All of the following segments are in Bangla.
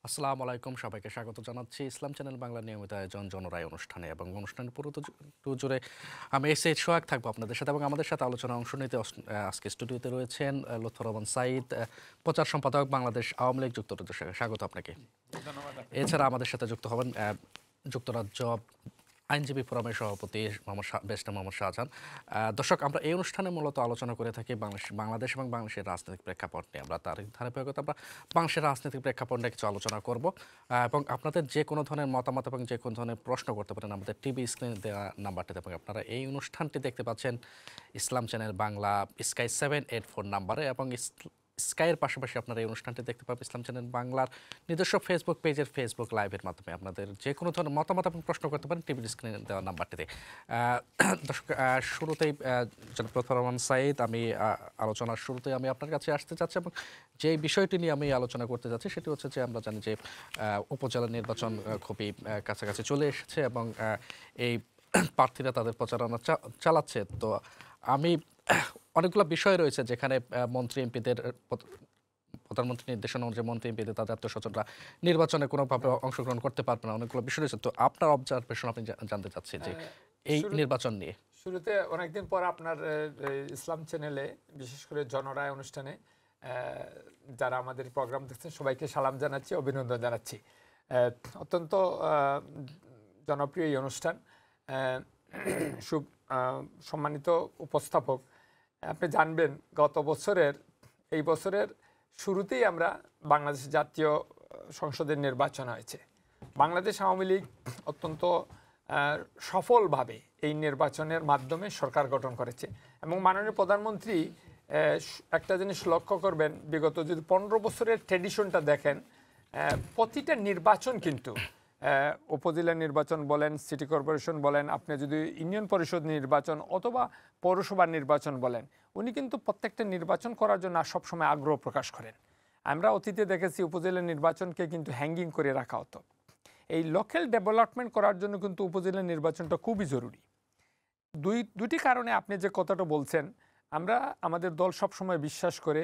আসসালামু আলাইকুম, সবাইকে স্বাগত জানাচ্ছি ইসলাম চ্যানেল বাংলা নিয়মিত আয়োজন জনরায় অনুষ্ঠানে এবং অনুষ্ঠানের পুরো জুড়ে আমি এসএইচ সোহাগ থাকবো আপনাদের সাথে এবং আমাদের সাথে আলোচনা অংশ নিতে আজকে স্টুডিওতে রয়েছেন লুৎফর রহমান সাঈদ, প্রচার সম্পাদক, বাংলাদেশ আওয়ামী লীগ যুক্তরাজ্য শাখা। স্বাগত আপনাকে। ধন্যবাদ। এছাড়া আমাদের সাথে যুক্ত হবেন যুক্তরাজ্য আইনজীবী ফোরামের সভাপতি ব্যারিস্টার মোহাম্মদ শাহজাহান। দর্শক, আমরা এই অনুষ্ঠানে মূলত আলোচনা করে থাকি বাংলাদেশ এবং বাংলাদেশের রাজনৈতিক প্রেক্ষাপট নিয়ে। আমরা তার ধারাবাহিকতা আমরা বাংলাদেশের রাজনৈতিক প্রেক্ষাপট নিয়ে কিছু আলোচনা করব এবং আপনাদের যে কোনো ধরনের মতামত এবং যে কোনো ধরনের প্রশ্ন করতে পারেন আমাদের টিভি স্ক্রিনে দেওয়া নাম্বারটিতে। এবং আপনারা এই অনুষ্ঠানটি দেখতে পাচ্ছেন ইসলাম চ্যানেল বাংলা স্কাই 784 নাম্বারে এবং স্কাইয়ের পাশাপাশি আপনারা এই অনুষ্ঠানটি দেখতে পাবেন ইসলাম চ্যানেল বাংলার নিজস্ব ফেসবুক পেজের ফেসবুক লাইভের মাধ্যমে। আপনাদের যে কোনো ধরনের মতামত এবং প্রশ্ন করতে পারেন টিভির স্ক্রিনে দেওয়া নাম্বারটিতে। দর্শক, শুরুতেই জনাব লুৎফর রহমান সাঈদ, আমি আলোচনার শুরুতেই আমি আপনার কাছে আসতে চাচ্ছি এবং যে বিষয়টি নিয়ে আমি আলোচনা করতে যাচ্ছি সেটি হচ্ছে যে আমরা জানি যে উপজেলা নির্বাচন খুবই কাছাকাছি চলে এসেছে এবং এই প্রার্থীরা তাদের প্রচারণা চালাচ্ছে। তো আমি অনেকগুলো বিষয় রয়েছে যেখানে মন্ত্রী এমপিদের প্রধানমন্ত্রী নির্দেশনা অনুযায়ী মন্ত্রী এমপিদের তাদের আত্মীয়স্বজনরা নির্বাচনে কোনোভাবে অংশগ্রহণ করতে পারবে না, অনেকগুলো বিষয় রয়েছে। তো আপনার অবজারভেশন আপনি জানতে চাচ্ছি যে এই নির্বাচন নিয়ে। শুরুতে অনেকদিন পর আপনার ইসলাম চ্যানেলে, বিশেষ করে জনরায় অনুষ্ঠানে যারা আমাদের প্রোগ্রাম দেখছেন সবাইকে সালাম জানাচ্ছি, অভিনন্দন জানাচ্ছি। অত্যন্ত জনপ্রিয় এই অনুষ্ঠান। সম্মানিত উপস্থাপক, আপনি জানবেন এই বছরের শুরুতেই আমরা বাংলাদেশ জাতীয় সংসদের নির্বাচন হয়েছে। বাংলাদেশ আওয়ামী লীগ অত্যন্ত সফলভাবে এই নির্বাচনের মাধ্যমে সরকার গঠন করেছে এবং মাননীয় প্রধানমন্ত্রী একটা জিনিস লক্ষ্য করবেন, বিগত যদি 15 বছরের ট্র্যাডিশনটা দেখেন, প্রতিটা নির্বাচন কিন্তু উপজেলা নির্বাচন বলেন, সিটি কর্পোরেশন বলেন, আপনি যদি ইউনিয়ন পরিষদ নির্বাচন অথবা পৌরসভা নির্বাচন বলেন, উনি কিন্তু প্রত্যেকটা নির্বাচন করার জন্য সবসময় আগ্রহ প্রকাশ করেন। আমরা অতীতে দেখেছি উপজেলা নির্বাচনকে কিন্তু হ্যাঙ্গিং করে রাখা হতো। এই লোকাল ডেভেলপমেন্ট করার জন্য কিন্তু উপজেলা নির্বাচনটা খুবই জরুরি। দুটি কারণে আপনি যে কথাটা বলছেন, আমরা আমাদের দল সবসময় বিশ্বাস করে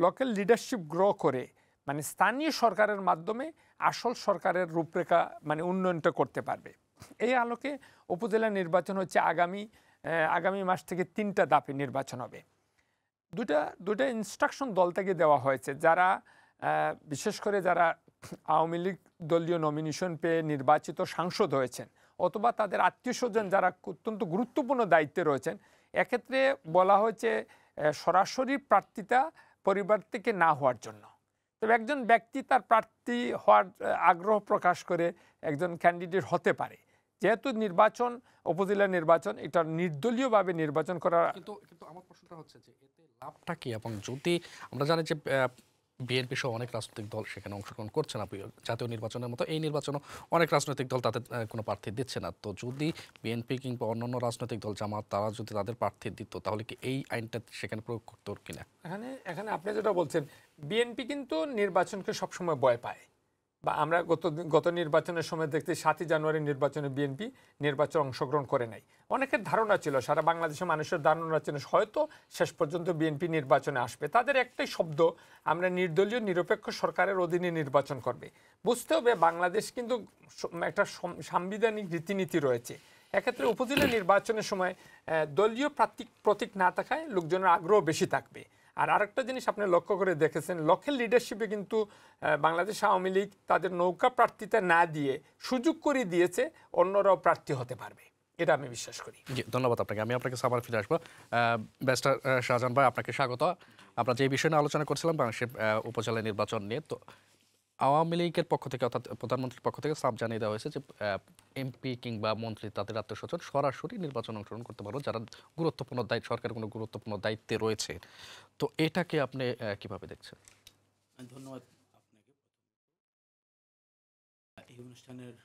লোকাল লিডারশিপ গ্রো করে, মানে স্থানীয় সরকারের মাধ্যমে আসল সরকারের রূপরেখা মানে উন্নয়নটা করতে পারবে। এই আলোকে উপজেলা নির্বাচন হচ্ছে আগামী মাস থেকে 3টা ধাপে নির্বাচন হবে। দুটা ইনস্ট্রাকশন দল থেকে দেওয়া হয়েছে, যারা বিশেষ করে যারা আওয়ামী লীগ দলীয় নমিনেশন পেয়ে নির্বাচিত সাংসদ হয়েছেন অথবা তাদের আত্মীয়স্বজন যারা অত্যন্ত গুরুত্বপূর্ণ দায়িত্বে রয়েছেন, এক্ষেত্রে বলা হয়েছে সরাসরি প্রার্থিতা পরিবার থেকে না হওয়ার জন্য। তবে একজন ব্যক্তি তার প্রার্থী হওয়ার আগ্রহ প্রকাশ করে একজন ক্যান্ডিডেট হতে পারে। যেহেতু নির্বাচন উপজেলা নির্বাচন, এটা নির্দলীয়ভাবে নির্বাচন করা। কিন্তু আমার প্রশ্নটা হচ্ছে যে এতে লাভটা কি? এবং যদি আমরা জানি যে বিএনপি সহ অনেক রাজনৈতিক দল সেখানে অংশগ্রহণ করছে না, জাতীয় নির্বাচনের মতো এই নির্বাচনও অনেক রাজনৈতিক দল তাদের কোনো প্রার্থী দিচ্ছে না। তো যদি বিএনপি কিংবা অন্যান্য রাজনৈতিক দল, জামাত, তারা যদি তাদের প্রার্থী দিত তাহলে কি এই আইনটা সেখানে প্রয়োগ করতো কিনা? এখানে আপনি যেটা বলছেন, বিএনপি কিন্তু নির্বাচনকে সবসময় ভয় পায়। বা আমরা গত নির্বাচনের সময় দেখতে 7ই জানুয়ারি নির্বাচনে বিএনপি নির্বাচনে অংশগ্রহণ করে নাই। অনেকের ধারণা ছিল, সারা বাংলাদেশের মানুষের ধারণা ছিল হয়তো শেষ পর্যন্ত বিএনপি নির্বাচনে আসবে। তাদের একটাই শব্দ, আমরা নির্দলীয় নিরপেক্ষ সরকারের অধীনে নির্বাচন করবে। বুঝতে হবে বাংলাদেশ কিন্তু সাংবিধানিক রীতিনীতি রয়েছে। এক্ষেত্রে উপজেলা নির্বাচনের সময় দলীয় প্রতীক না থাকায় লোকজনের আগ্রহ বেশি থাকবে। আর আরেকটা জিনিস আপনি লক্ষ্য করে দেখেছেন, লোকাল লিডারশিপে কিন্তু বাংলাদেশ আওয়ামী লীগ তাদের নৌকা প্রার্থিতা না দিয়ে সুযোগ করে দিয়েছে অন্যরাও প্রার্থী হতে পারবে, এটা আমি বিশ্বাস করি। ধন্যবাদ আপনাকে। আমি আপনাকে আবার ফিরে আসবো। ব্যারিস্টার শাহজাহান ভাই, আপনাকে স্বাগত। আমরা যে বিষয় নিয়ে আলোচনা করছিলাম বাংলাদেশের উপজেলা নির্বাচন নিয়ে, তো আওয়ামী লীগের পক্ষ থেকে অর্থাৎ প্রধানমন্ত্রীর পক্ষ থেকে সাফ জানিয়ে দেওয়া হয়েছে যে এমপি কিংবা মন্ত্রী তাদের আত্মীয়স্বজন সরাসরি নির্বাচন অংশগ্রহণ করতে পারবো যারা গুরুত্বপূর্ণ দায়িত্ব, সরকারের কোনো গুরুত্বপূর্ণ দায়িত্বে রয়েছে। তো এটাকে আপনি কিভাবে দেখছেন? ধন্যবাদ আপনাকে। এই অনুষ্ঠানের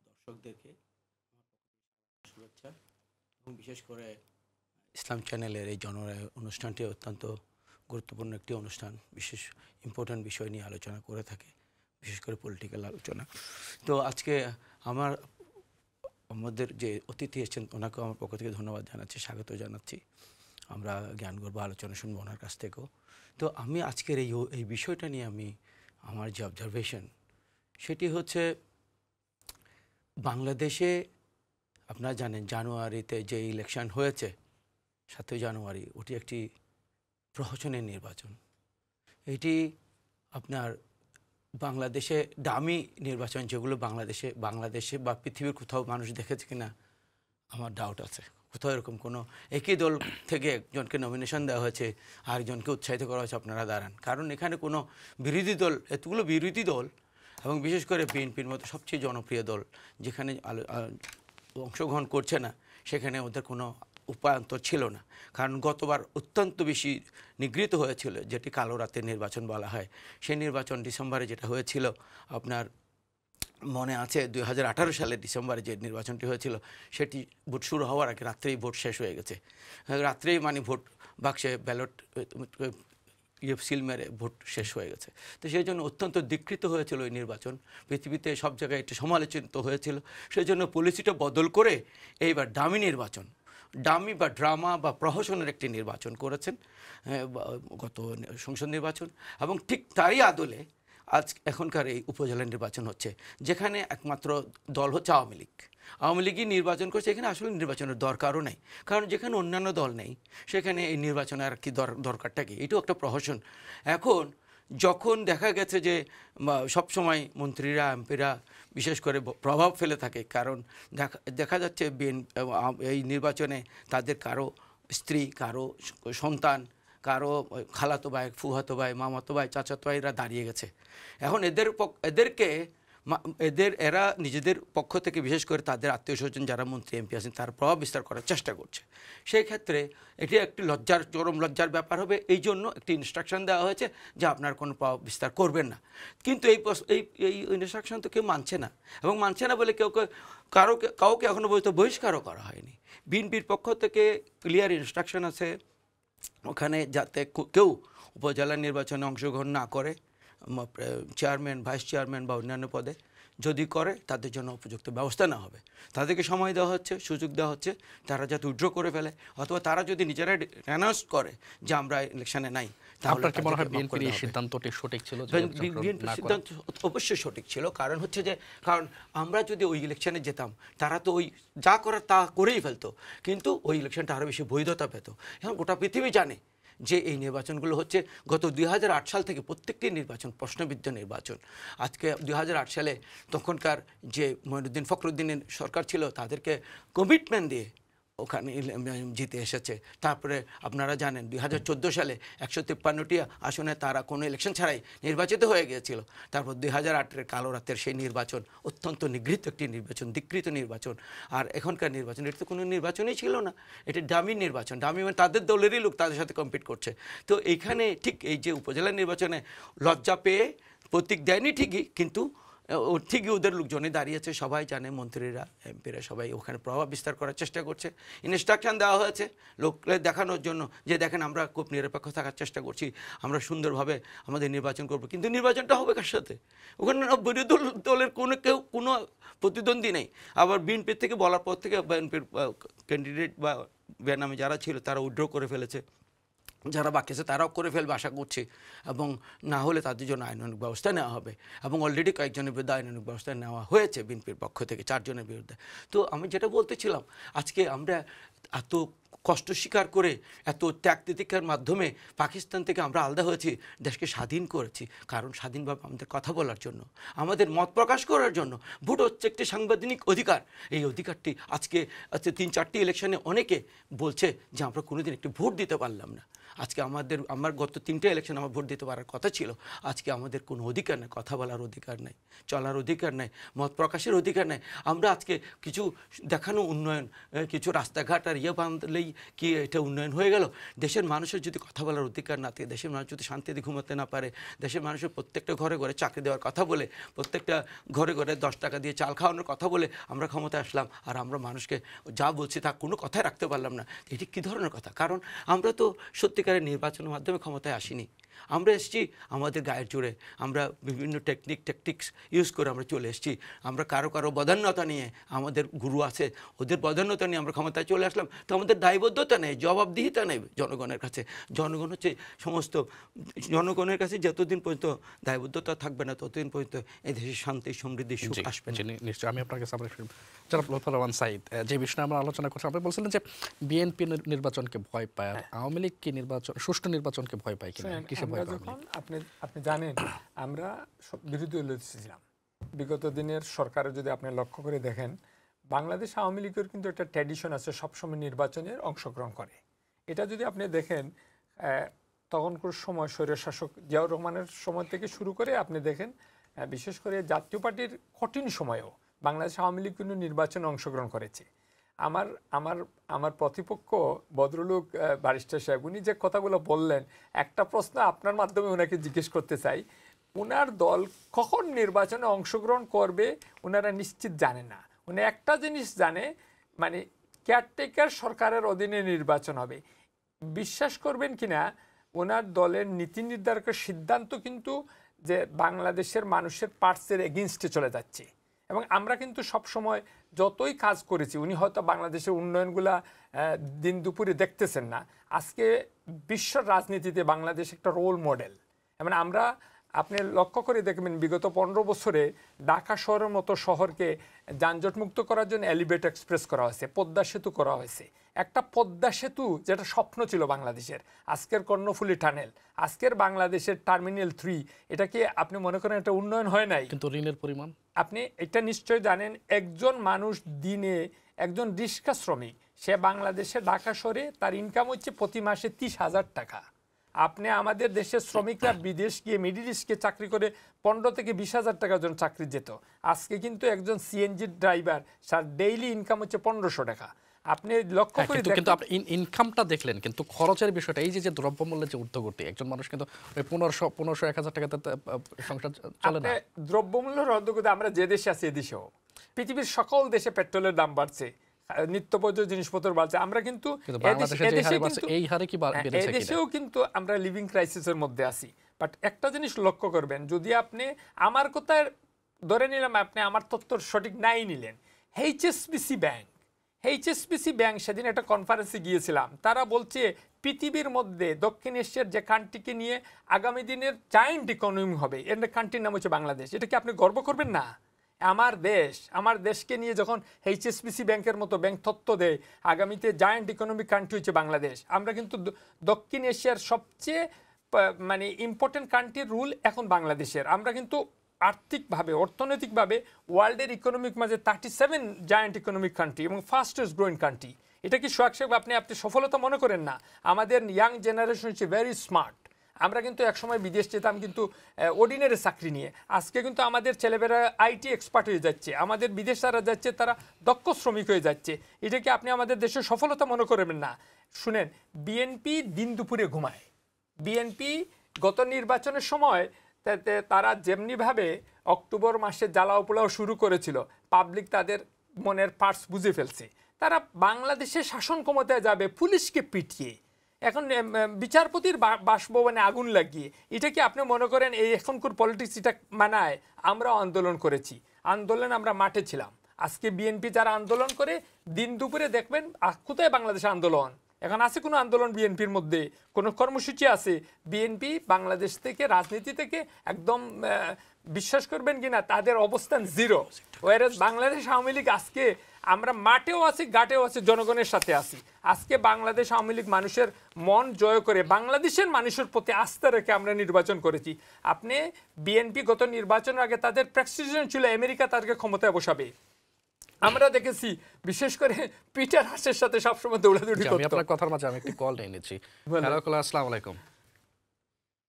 দর্শকদেরকে শুভেচ্ছা এবং বিশেষ করে ইসলাম চ্যানেলের এই জনরায় অনুষ্ঠানটি অত্যন্ত গুরুত্বপূর্ণ একটি অনুষ্ঠান, বিশেষ ইম্পর্ট্যান্ট বিষয় নিয়ে আলোচনা করে থাকে, বিশেষ করে পলিটিক্যাল আলোচনা। তো আজকে আমাদের যে অতিথি এসেছেন ওনাকেও আমার পক্ষ থেকে ধন্যবাদ জানাচ্ছি, স্বাগত জানাচ্ছি। আমরা জ্ঞানগর্ভ আলোচনা শুনবো ওনার কাছ থেকেও। তো আমি আজকের এই বিষয়টা নিয়ে আমি আমার যে অবজারভেশন সেটি হচ্ছে বাংলাদেশে আপনারা জানেন জানুয়ারিতে যে ইলেকশন হয়েছে 7ই জানুয়ারি, ওটি একটি প্রহসনের নির্বাচন। এটি আপনার বাংলাদেশে ডামি নির্বাচন, যেগুলো বাংলাদেশে বা পৃথিবীর কোথাও মানুষ দেখেছে কিনা আমার ডাউট আছে। কোথাও এরকম কোনো একই দল থেকে একজনকে নমিনেশন দেওয়া হয়েছে আর একজনকে উৎসাহিত করা হয়েছে আপনারা দাঁড়ান, কারণ এখানে কোনো বিরোধী দল, এতগুলো বিরোধী দল এবং বিশেষ করে বিএনপির মতো সবচেয়ে জনপ্রিয় দল যেখানে অংশগ্রহণ করছে না, সেখানে ওদের কোনো উপায়ন্তর ছিল না। কারণ গতবার অত্যন্ত বেশি নিগৃহীত হয়েছিল, যেটি কালো রাতের নির্বাচন বলা হয়। সেই নির্বাচন ডিসেম্বরে যেটা হয়েছিল, আপনার মনে আছে 2018 সালের ডিসেম্বরে যে নির্বাচনটি হয়েছিল, সেটি ভোট শুরু হওয়ার আগে রাত্রেই ভোট শেষ হয়ে গেছে। রাত্রেই মানে ভোট বাক্সে ব্যালট সিল মেরে ভোট শেষ হয়ে গেছে। তো সেই জন্য অত্যন্ত দীক্ষিত হয়েছিল ওই নির্বাচন, পৃথিবীতে সব জায়গায় একটু সমালোচিত হয়েছিল। সেই জন্য পলিসিটা বদল করে এইবার ডামি নির্বাচন, ডামি বা ড্রামা বা প্রহসনের একটি নির্বাচন করেছেন গত সংসদ নির্বাচন। এবং ঠিক তারই আদলে আজ এখনকার এই উপজেলা নির্বাচন হচ্ছে, যেখানে একমাত্র দল হচ্ছে আওয়ামী লীগ। আওয়ামী লীগই নির্বাচন করছে। এখানে আসলে নির্বাচনের দরকারও নেই, কারণ যেখানে অন্যান্য দল নেই সেখানে এই নির্বাচনের আর কি দরকারটা কি? এটাও একটা প্রহসন। এখন যখন দেখা গেছে যে সবসময় মন্ত্রীরা এমপিরা বিশেষ করে প্রভাব ফেলে থাকে, কারণ দেখা যাচ্ছে এই নির্বাচনে তাদের কারো স্ত্রী, কারো সন্তান, কারো খালাতো ভাই, ফুহাতো ভাই, মামাতো ভাই, চাচাতো ভাইরা দাঁড়িয়ে গেছে। এখন এরা নিজেদের পক্ষ থেকে বিশেষ করে তাদের আত্মীয় স্বজন যারা মন্ত্রী এমপি আছেন তারা প্রভাব বিস্তার করার চেষ্টা করছে। সেই ক্ষেত্রে এটি একটি চরম লজ্জার ব্যাপার হবে। এই জন্য একটি ইনস্ট্রাকশন দেওয়া হয়েছে যে আপনার কোনো প্রভাব বিস্তার করবেন না। কিন্তু এই ইনস্ট্রাকশন তো কেউ মানছে না, এবং মানছে না বলে কাউকে এখনও পর্যন্ত বহিষ্কারও করা হয়নি। বিএনপির পক্ষ থেকে ক্লিয়ার ইনস্ট্রাকশন আছে ওখানে, যাতে কেউ উপজেলা নির্বাচনে অংশগ্রহণ না করে, চেয়ারম্যান, ভাইস চেয়ারম্যান বা অন্যান্য পদে। যদি করে তাদের জন্য উপযুক্ত ব্যবস্থা নেওয়া হবে। তাদেরকে সময় দেওয়া হচ্ছে, সুযোগ দেওয়া হচ্ছে, তারা যাতে উইথড্র করে ফেলে, অথবা তারা যদি নিজেরা অ্যানাউন্স করে যে আমরা ইলেকশনে নাই, আপনার কি মনে হয় বিএনপির এই সিদ্ধান্তটি সঠিক ছিল? বিএনপির সিদ্ধান্ত অবশ্যই সঠিক ছিল। কারণ হচ্ছে যে আমরা যদি ওই ইলেকশনে যেতাম, তারা তো ওই যা করার তা করেই ফেলতো, কিন্তু ওই ইলেকশনটা আরও বেশি বৈধতা পেত। এখন গোটা পৃথিবী জানে যে এই নির্বাচনগুলো হচ্ছে গত 2008 সাল থেকে প্রত্যেকটি নির্বাচন প্রশ্নবিদ্ধ নির্বাচন। আজকে 2008 সালে তখনকার যে মঈনুদ্দিন ফখরুদ্দিনের সরকার ছিল, তাদেরকে কমিটমেন্ট দিয়ে ওখানে জিতে এসেছে। তারপরে আপনারা জানেন 2014 সালে 153টি আসনে তারা কোনো ইলেকশন ছাড়াই নির্বাচিত হয়ে গিয়েছিল। তারপর 2008-এর কালো রাতের সেই নির্বাচন অত্যন্ত নিগৃহীত একটি নির্বাচন, ধিকৃত নির্বাচন। আর এখনকার নির্বাচন, এটা তো কোনো নির্বাচনই ছিল না, এটা ডামি নির্বাচন। ডামি মানে তাদের দলেরই লোক তাদের সাথে কম্পিট করছে। তো এইখানে ঠিক এই যে উপজেলা নির্বাচনে লজ্জা পেয়ে প্রতীক দেয়নি ঠিকই, কিন্তু ঠিকই ওদের লোকজনে দাঁড়িয়েছে। সবাই জানে, মন্ত্রীরা এমপিরা সবাই ওখানে প্রভাব বিস্তার করার চেষ্টা করছে। ইনস্ট্রাকশন দেওয়া হয়েছে লোককে দেখানোর জন্য যে দেখেন আমরা খুব নিরপেক্ষ থাকার চেষ্টা করছি, আমরা সুন্দরভাবে আমাদের নির্বাচন করব। কিন্তু নির্বাচনটা হবে কার সাথে? ওখানে বিরোধী দলের কেউ কোনো প্রতিদ্বন্দ্বী নেই। আবার বিএনপির থেকে বলার পর থেকে বিএনপির ক্যান্ডিডেট বা বেনামে যারা ছিল তারা উইথড্র করে ফেলেছে, যারা বাকি আছে তারাও করে ফেলবে আশা করছি, এবং না হলে তাদের জন্য আইনানুগ ব্যবস্থা নেওয়া হবে। এবং অলরেডি কয়েকজনের বিরুদ্ধে আইনানুগ ব্যবস্থা নেওয়া হয়েছে বিএনপির পক্ষ থেকে, 4 জনের বিরুদ্ধে। তো আমি যেটা বলতেছিলাম, আজকে আমরা এত কষ্ট স্বীকার করে, এত ত্যাগ তিতিক্ষার মাধ্যমে পাকিস্তান থেকে আমরা আলাদা হয়েছি, দেশকে স্বাধীন করেছি, কারণ স্বাধীনভাবে আমাদের কথা বলার জন্য, আমাদের মত প্রকাশ করার জন্য। ভোট হচ্ছে একটি সাংবিধানিক অধিকার। এই অধিকারটি আজকে 3-4টি ইলেকশনে অনেকে বলছে যে আমরা কোনোদিন একটি ভোট দিতে পারলাম না। আজকে আমার গত 3টে ইলেকশন আমার ভোট দিতে পারার কথা ছিল। আজকে আমাদের কোনো অধিকার নেই, কথা বলার অধিকার নেই, চলার অধিকার নেই, মত প্রকাশের অধিকার নেই। আমরা আজকে কিছু দেখানো উন্নয়ন, কিছু রাস্তাঘাট আর বাঁধলেই কি এটা উন্নয়ন হয়ে গেল? দেশের মানুষের যদি কথা বলার অধিকার না থাকে, দেশের মানুষ যদি শান্তিতে ঘুমাতে না পারে, দেশের মানুষের প্রত্যেকটা ঘরে ঘরে চাকরি দেওয়ার কথা বলে, প্রত্যেকটা ঘরে ঘরে 10 টাকা দিয়ে চাল খাওয়ানোর কথা বলে আমরা ক্ষমতায় আসলাম, আর আমরা মানুষকে যা বলছি তা কোনো কথাই রাখতে পারলাম না, এটি কী ধরনের কথা? কারণ আমরা তো সত্যিকারের নির্বাচনের মাধ্যমে ক্ষমতায় আসিনি, আমরা এসেছি আমাদের গায়ের জোরে, আমরা বিভিন্ন ট্যাকটিক্স ইউজ করে আমরা চলে এসেছি। আমরা কারো বদান্যতা নিয়ে, আমাদের গুরু আছে ওদের বদান্যতা নিয়ে আমরা ক্ষমতায় চলে আসলাম। তো আমাদের দায়বদ্ধতা নেই, জবাবদিহিতা নেই জনগণের কাছে। জনগণ হচ্ছে সমস্ত, জনগণের কাছে যতদিন পর্যন্ত দায়বদ্ধতা থাকবে না ততদিন পর্যন্ত এই দেশে শান্তি সমৃদ্ধি সুখ আসবে না। নিশ্চয়ই। আমি আপনার কাছে জনাব লুৎফর রহমান সাঈদ, যে বিষয়ে আমরা আলোচনা করছি, আপনি বলছিলেন যে বিএনপি নির্বাচনকে ভয় পায়, আর আওয়ামী লীগ কি সুষ্ঠু নির্বাচনকে ভয় পায় কিনা, কিসে ভয় পায়? যখন আপনি জানেন আমরা বিরোধী দলে ছিলাম বিগত দিনের সরকারে, যদি আপনি লক্ষ্য করে দেখেন বাংলাদেশ আওয়ামী লীগের কিন্তু একটা ট্র্যাডিশন আছে, সবসময় নির্বাচনের অংশগ্রহণ করে। এটা যদি আপনি দেখেন তখনকার সময় স্বৈরশাসক জিয়াউর রহমানের সময় থেকে শুরু করে আপনি দেখেন বিশেষ করে জাতীয় পার্টির কঠিন সময়েও বাংলাদেশ আওয়ামী লীগ কিন্তু নির্বাচনে অংশগ্রহণ করেছে। আমার আমার আমার প্রতিপক্ষ ভদ্রলোক ব্যারিস্টার সাহেব উনি যে কথাগুলো বললেন, একটা প্রশ্ন আপনার মাধ্যমে ওনাকে জিজ্ঞেস করতে চাই, ওনার দল কখন নির্বাচনে অংশগ্রহণ করবে ওনারা নিশ্চিত জানে না। উনি একটা জিনিস জানে, মানে কেয়ারটেকার সরকারের অধীনে নির্বাচন হবে। বিশ্বাস করবেন কিনা ওনার দলের নীতি নির্ধারকের সিদ্ধান্ত কিন্তু যে বাংলাদেশের মানুষের পার্টসের এগেনস্টে চলে যাচ্ছে। এবং আমরা কিন্তু সব সময় যতই কাজ করেছি, উনি হয়তো বাংলাদেশের উন্নয়নগুলা দিন দুপুরে দেখতেছেন না। আজকে বিশ্ব রাজনীতিতে বাংলাদেশ একটা রোল মডেল। এবং আমরা, আপনি লক্ষ্য করে দেখবেন বিগত 15 বছরে ঢাকা শহরের মতো শহরকে যানজটমুক্ত করার জন্য এলিভেটেড এক্সপ্রেস করা হয়েছে, পদ্মা সেতু করা হয়েছে। একটা পদ্মা সেতু যেটা স্বপ্ন ছিল বাংলাদেশের, আজকের কর্ণফুলী টানেল, আজকের বাংলাদেশের টার্মিনাল 3, এটা কি আপনি মনে করেন এটা উন্নয়ন হয় নাই? কিন্তু ঋণের পরিমাণ আপনি এটা নিশ্চয় জানেন, একজন মানুষ দিনে, একজন রিক্সা শ্রমিক, সে বাংলাদেশে ঢাকা শহরে তার ইনকাম হচ্ছে প্রতি মাসে 30,000 টাকা। আপনি আমাদের দেশের শ্রমিকরা বিদেশ গিয়ে মিডল ইস্টকে চাকরি করে 15 থেকে 20,000 টাকার জন্য চাকরি যেত। আজকে কিন্তু একজন সিএনজি ড্রাইভার তার ডেইলি ইনকাম হচ্ছে 1500 টাকা। আপনি লক্ষ্য করে কিন্তু আপনি ইনকামটা দেখলেন, কিন্তু খরচের বিষয়টা, এই যে দ্রব্যমূল্যের যে ঊর্ধ্বগতি, একজন মানুষ কিন্তু 1500-1000 টাকাতে সংসার চলে না। দ্রব্যমূল্যের ঊর্ধ্বগতি আমরা যে দেশে আছি এদেশেও, পৃথিবীর সকল দেশে পেট্রোলের দাম বাড়ছে, নিত্য প্রয়োজনীয় জিনিসপত্র বাড়ছে। আমরা কিন্তু এদেশেও কিন্তু আমরা লিভিং ক্রাইসিসের মধ্যে আছি। বাট একটা জিনিস লক্ষ্য করবেন, যদি আপনি আমার কথা ধরে নিলাম, আপনি আমার তথ্য সঠিক নাই নিলেন, এইচএসবিসি ব্যাংক সেদিন একটা কনফারেন্সে গিয়েছিলাম, তারা বলছে পৃথিবীর মধ্যে দক্ষিণ এশিয়ার যে কান্ট্রিকে নিয়ে আগামী দিনের জায়ান্ট ইকোনমি হবে, এর কান্ট্রির নাম হচ্ছে বাংলাদেশ। এটা কি আপনি গর্ব করবেন না? আমার দেশকে নিয়ে যখন এইচএসবিসি ব্যাংকের মতো ব্যাংক তথ্য দেয় আগামীতে জায়ান্ট ইকোনমিক কান্ট্রি হচ্ছে বাংলাদেশ। আমরা কিন্তু দক্ষিণ এশিয়ার সবচেয়ে মানে ইম্পর্টেন্ট কান্ট্রির রুল এখন বাংলাদেশের। আমরা কিন্তু আর্থিকভাবে, অর্থনৈতিকভাবে ওয়ার্ল্ডের ইকোনমিক মাঝে 37 জায়ান্ট ইকোনমিক কান্ট্রি এবং ফাস্টেস্ট গ্রোয়িং কান্ট্রি। এটা কি সোহাগ সাহেব আপনি সফলতা মনে করেন না? আমাদের ইয়াং জেনারেশন হচ্ছে ভেরি স্মার্ট। আমরা কিন্তু একসময় বিদেশ যেতাম কিন্তু অর্ডিনারি চাকরি নিয়ে, আজকে কিন্তু আমাদের ছেলেমেয়েরা আইটি এক্সপার্ট হয়ে যাচ্ছে, আমাদের বিদেশ যারা যাচ্ছে তারা দক্ষ শ্রমিক হয়ে যাচ্ছে। এটা কি আপনি আমাদের দেশের সফলতা মনে করবেন না? শুনেন, বিএনপি দিন দুপুরে ঘুমায়। বিএনপি গত নির্বাচনের সময় তারা যেমনিভাবে অক্টোবর মাসে জ্বালাও পোড়াও শুরু করেছিল, পাবলিক তাদের মনের পার্টস বুঝে ফেলছে। তারা বাংলাদেশের শাসন ক্ষমতায় যাবে পুলিশকে পিটিয়ে, এখন বিচারপতির বাসভবনে আগুন লাগিয়ে। এটা কি আপনি মনে করেন এই এখনকার পলিটিক্স এটা মানায়? আমরাও আন্দোলন করেছি, আমরা মাঠে ছিলাম। আজকে বিএনপি যারা আন্দোলন করে দিন দুপুরে দেখবেন কোথায় বাংলাদেশে আন্দোলন? এখন আছে কোনো আন্দোলন বিএনপির মধ্যে? কোনো কর্মসূচি আছে? বিএনপি বাংলাদেশ থেকে, রাজনীতি থেকে একদম বিশ্বাস করবেন কিনা তাদের অবস্থান জিরো। ওয়ারেজ বাংলাদেশ আওয়ামী লীগ আজকে আমরা মাঠেও আছি, ঘাটেও আছি, জনগণের সাথে আছি। আজকে বাংলাদেশ আওয়ামী লীগ মানুষের মন জয় করে বাংলাদেশের মানুষের প্রতি আস্থা রেখে আমরা নির্বাচন করেছি। আপনি বিএনপি গত নির্বাচনের আগে তাদের প্রেসিডেন্ট ছিল আমেরিকা তাদেরকে ক্ষমতায় বসাবে। আমরা দেখেছি বিশেষ করে পিটার হাসের সাথে সবসময় দৌড়াদৌড়ি করত। আমি আপনার কথার মাঝে আমি একটু কল নিয়ে নিচ্ছি। হ্যালো, আসসালামু আলাইকুম।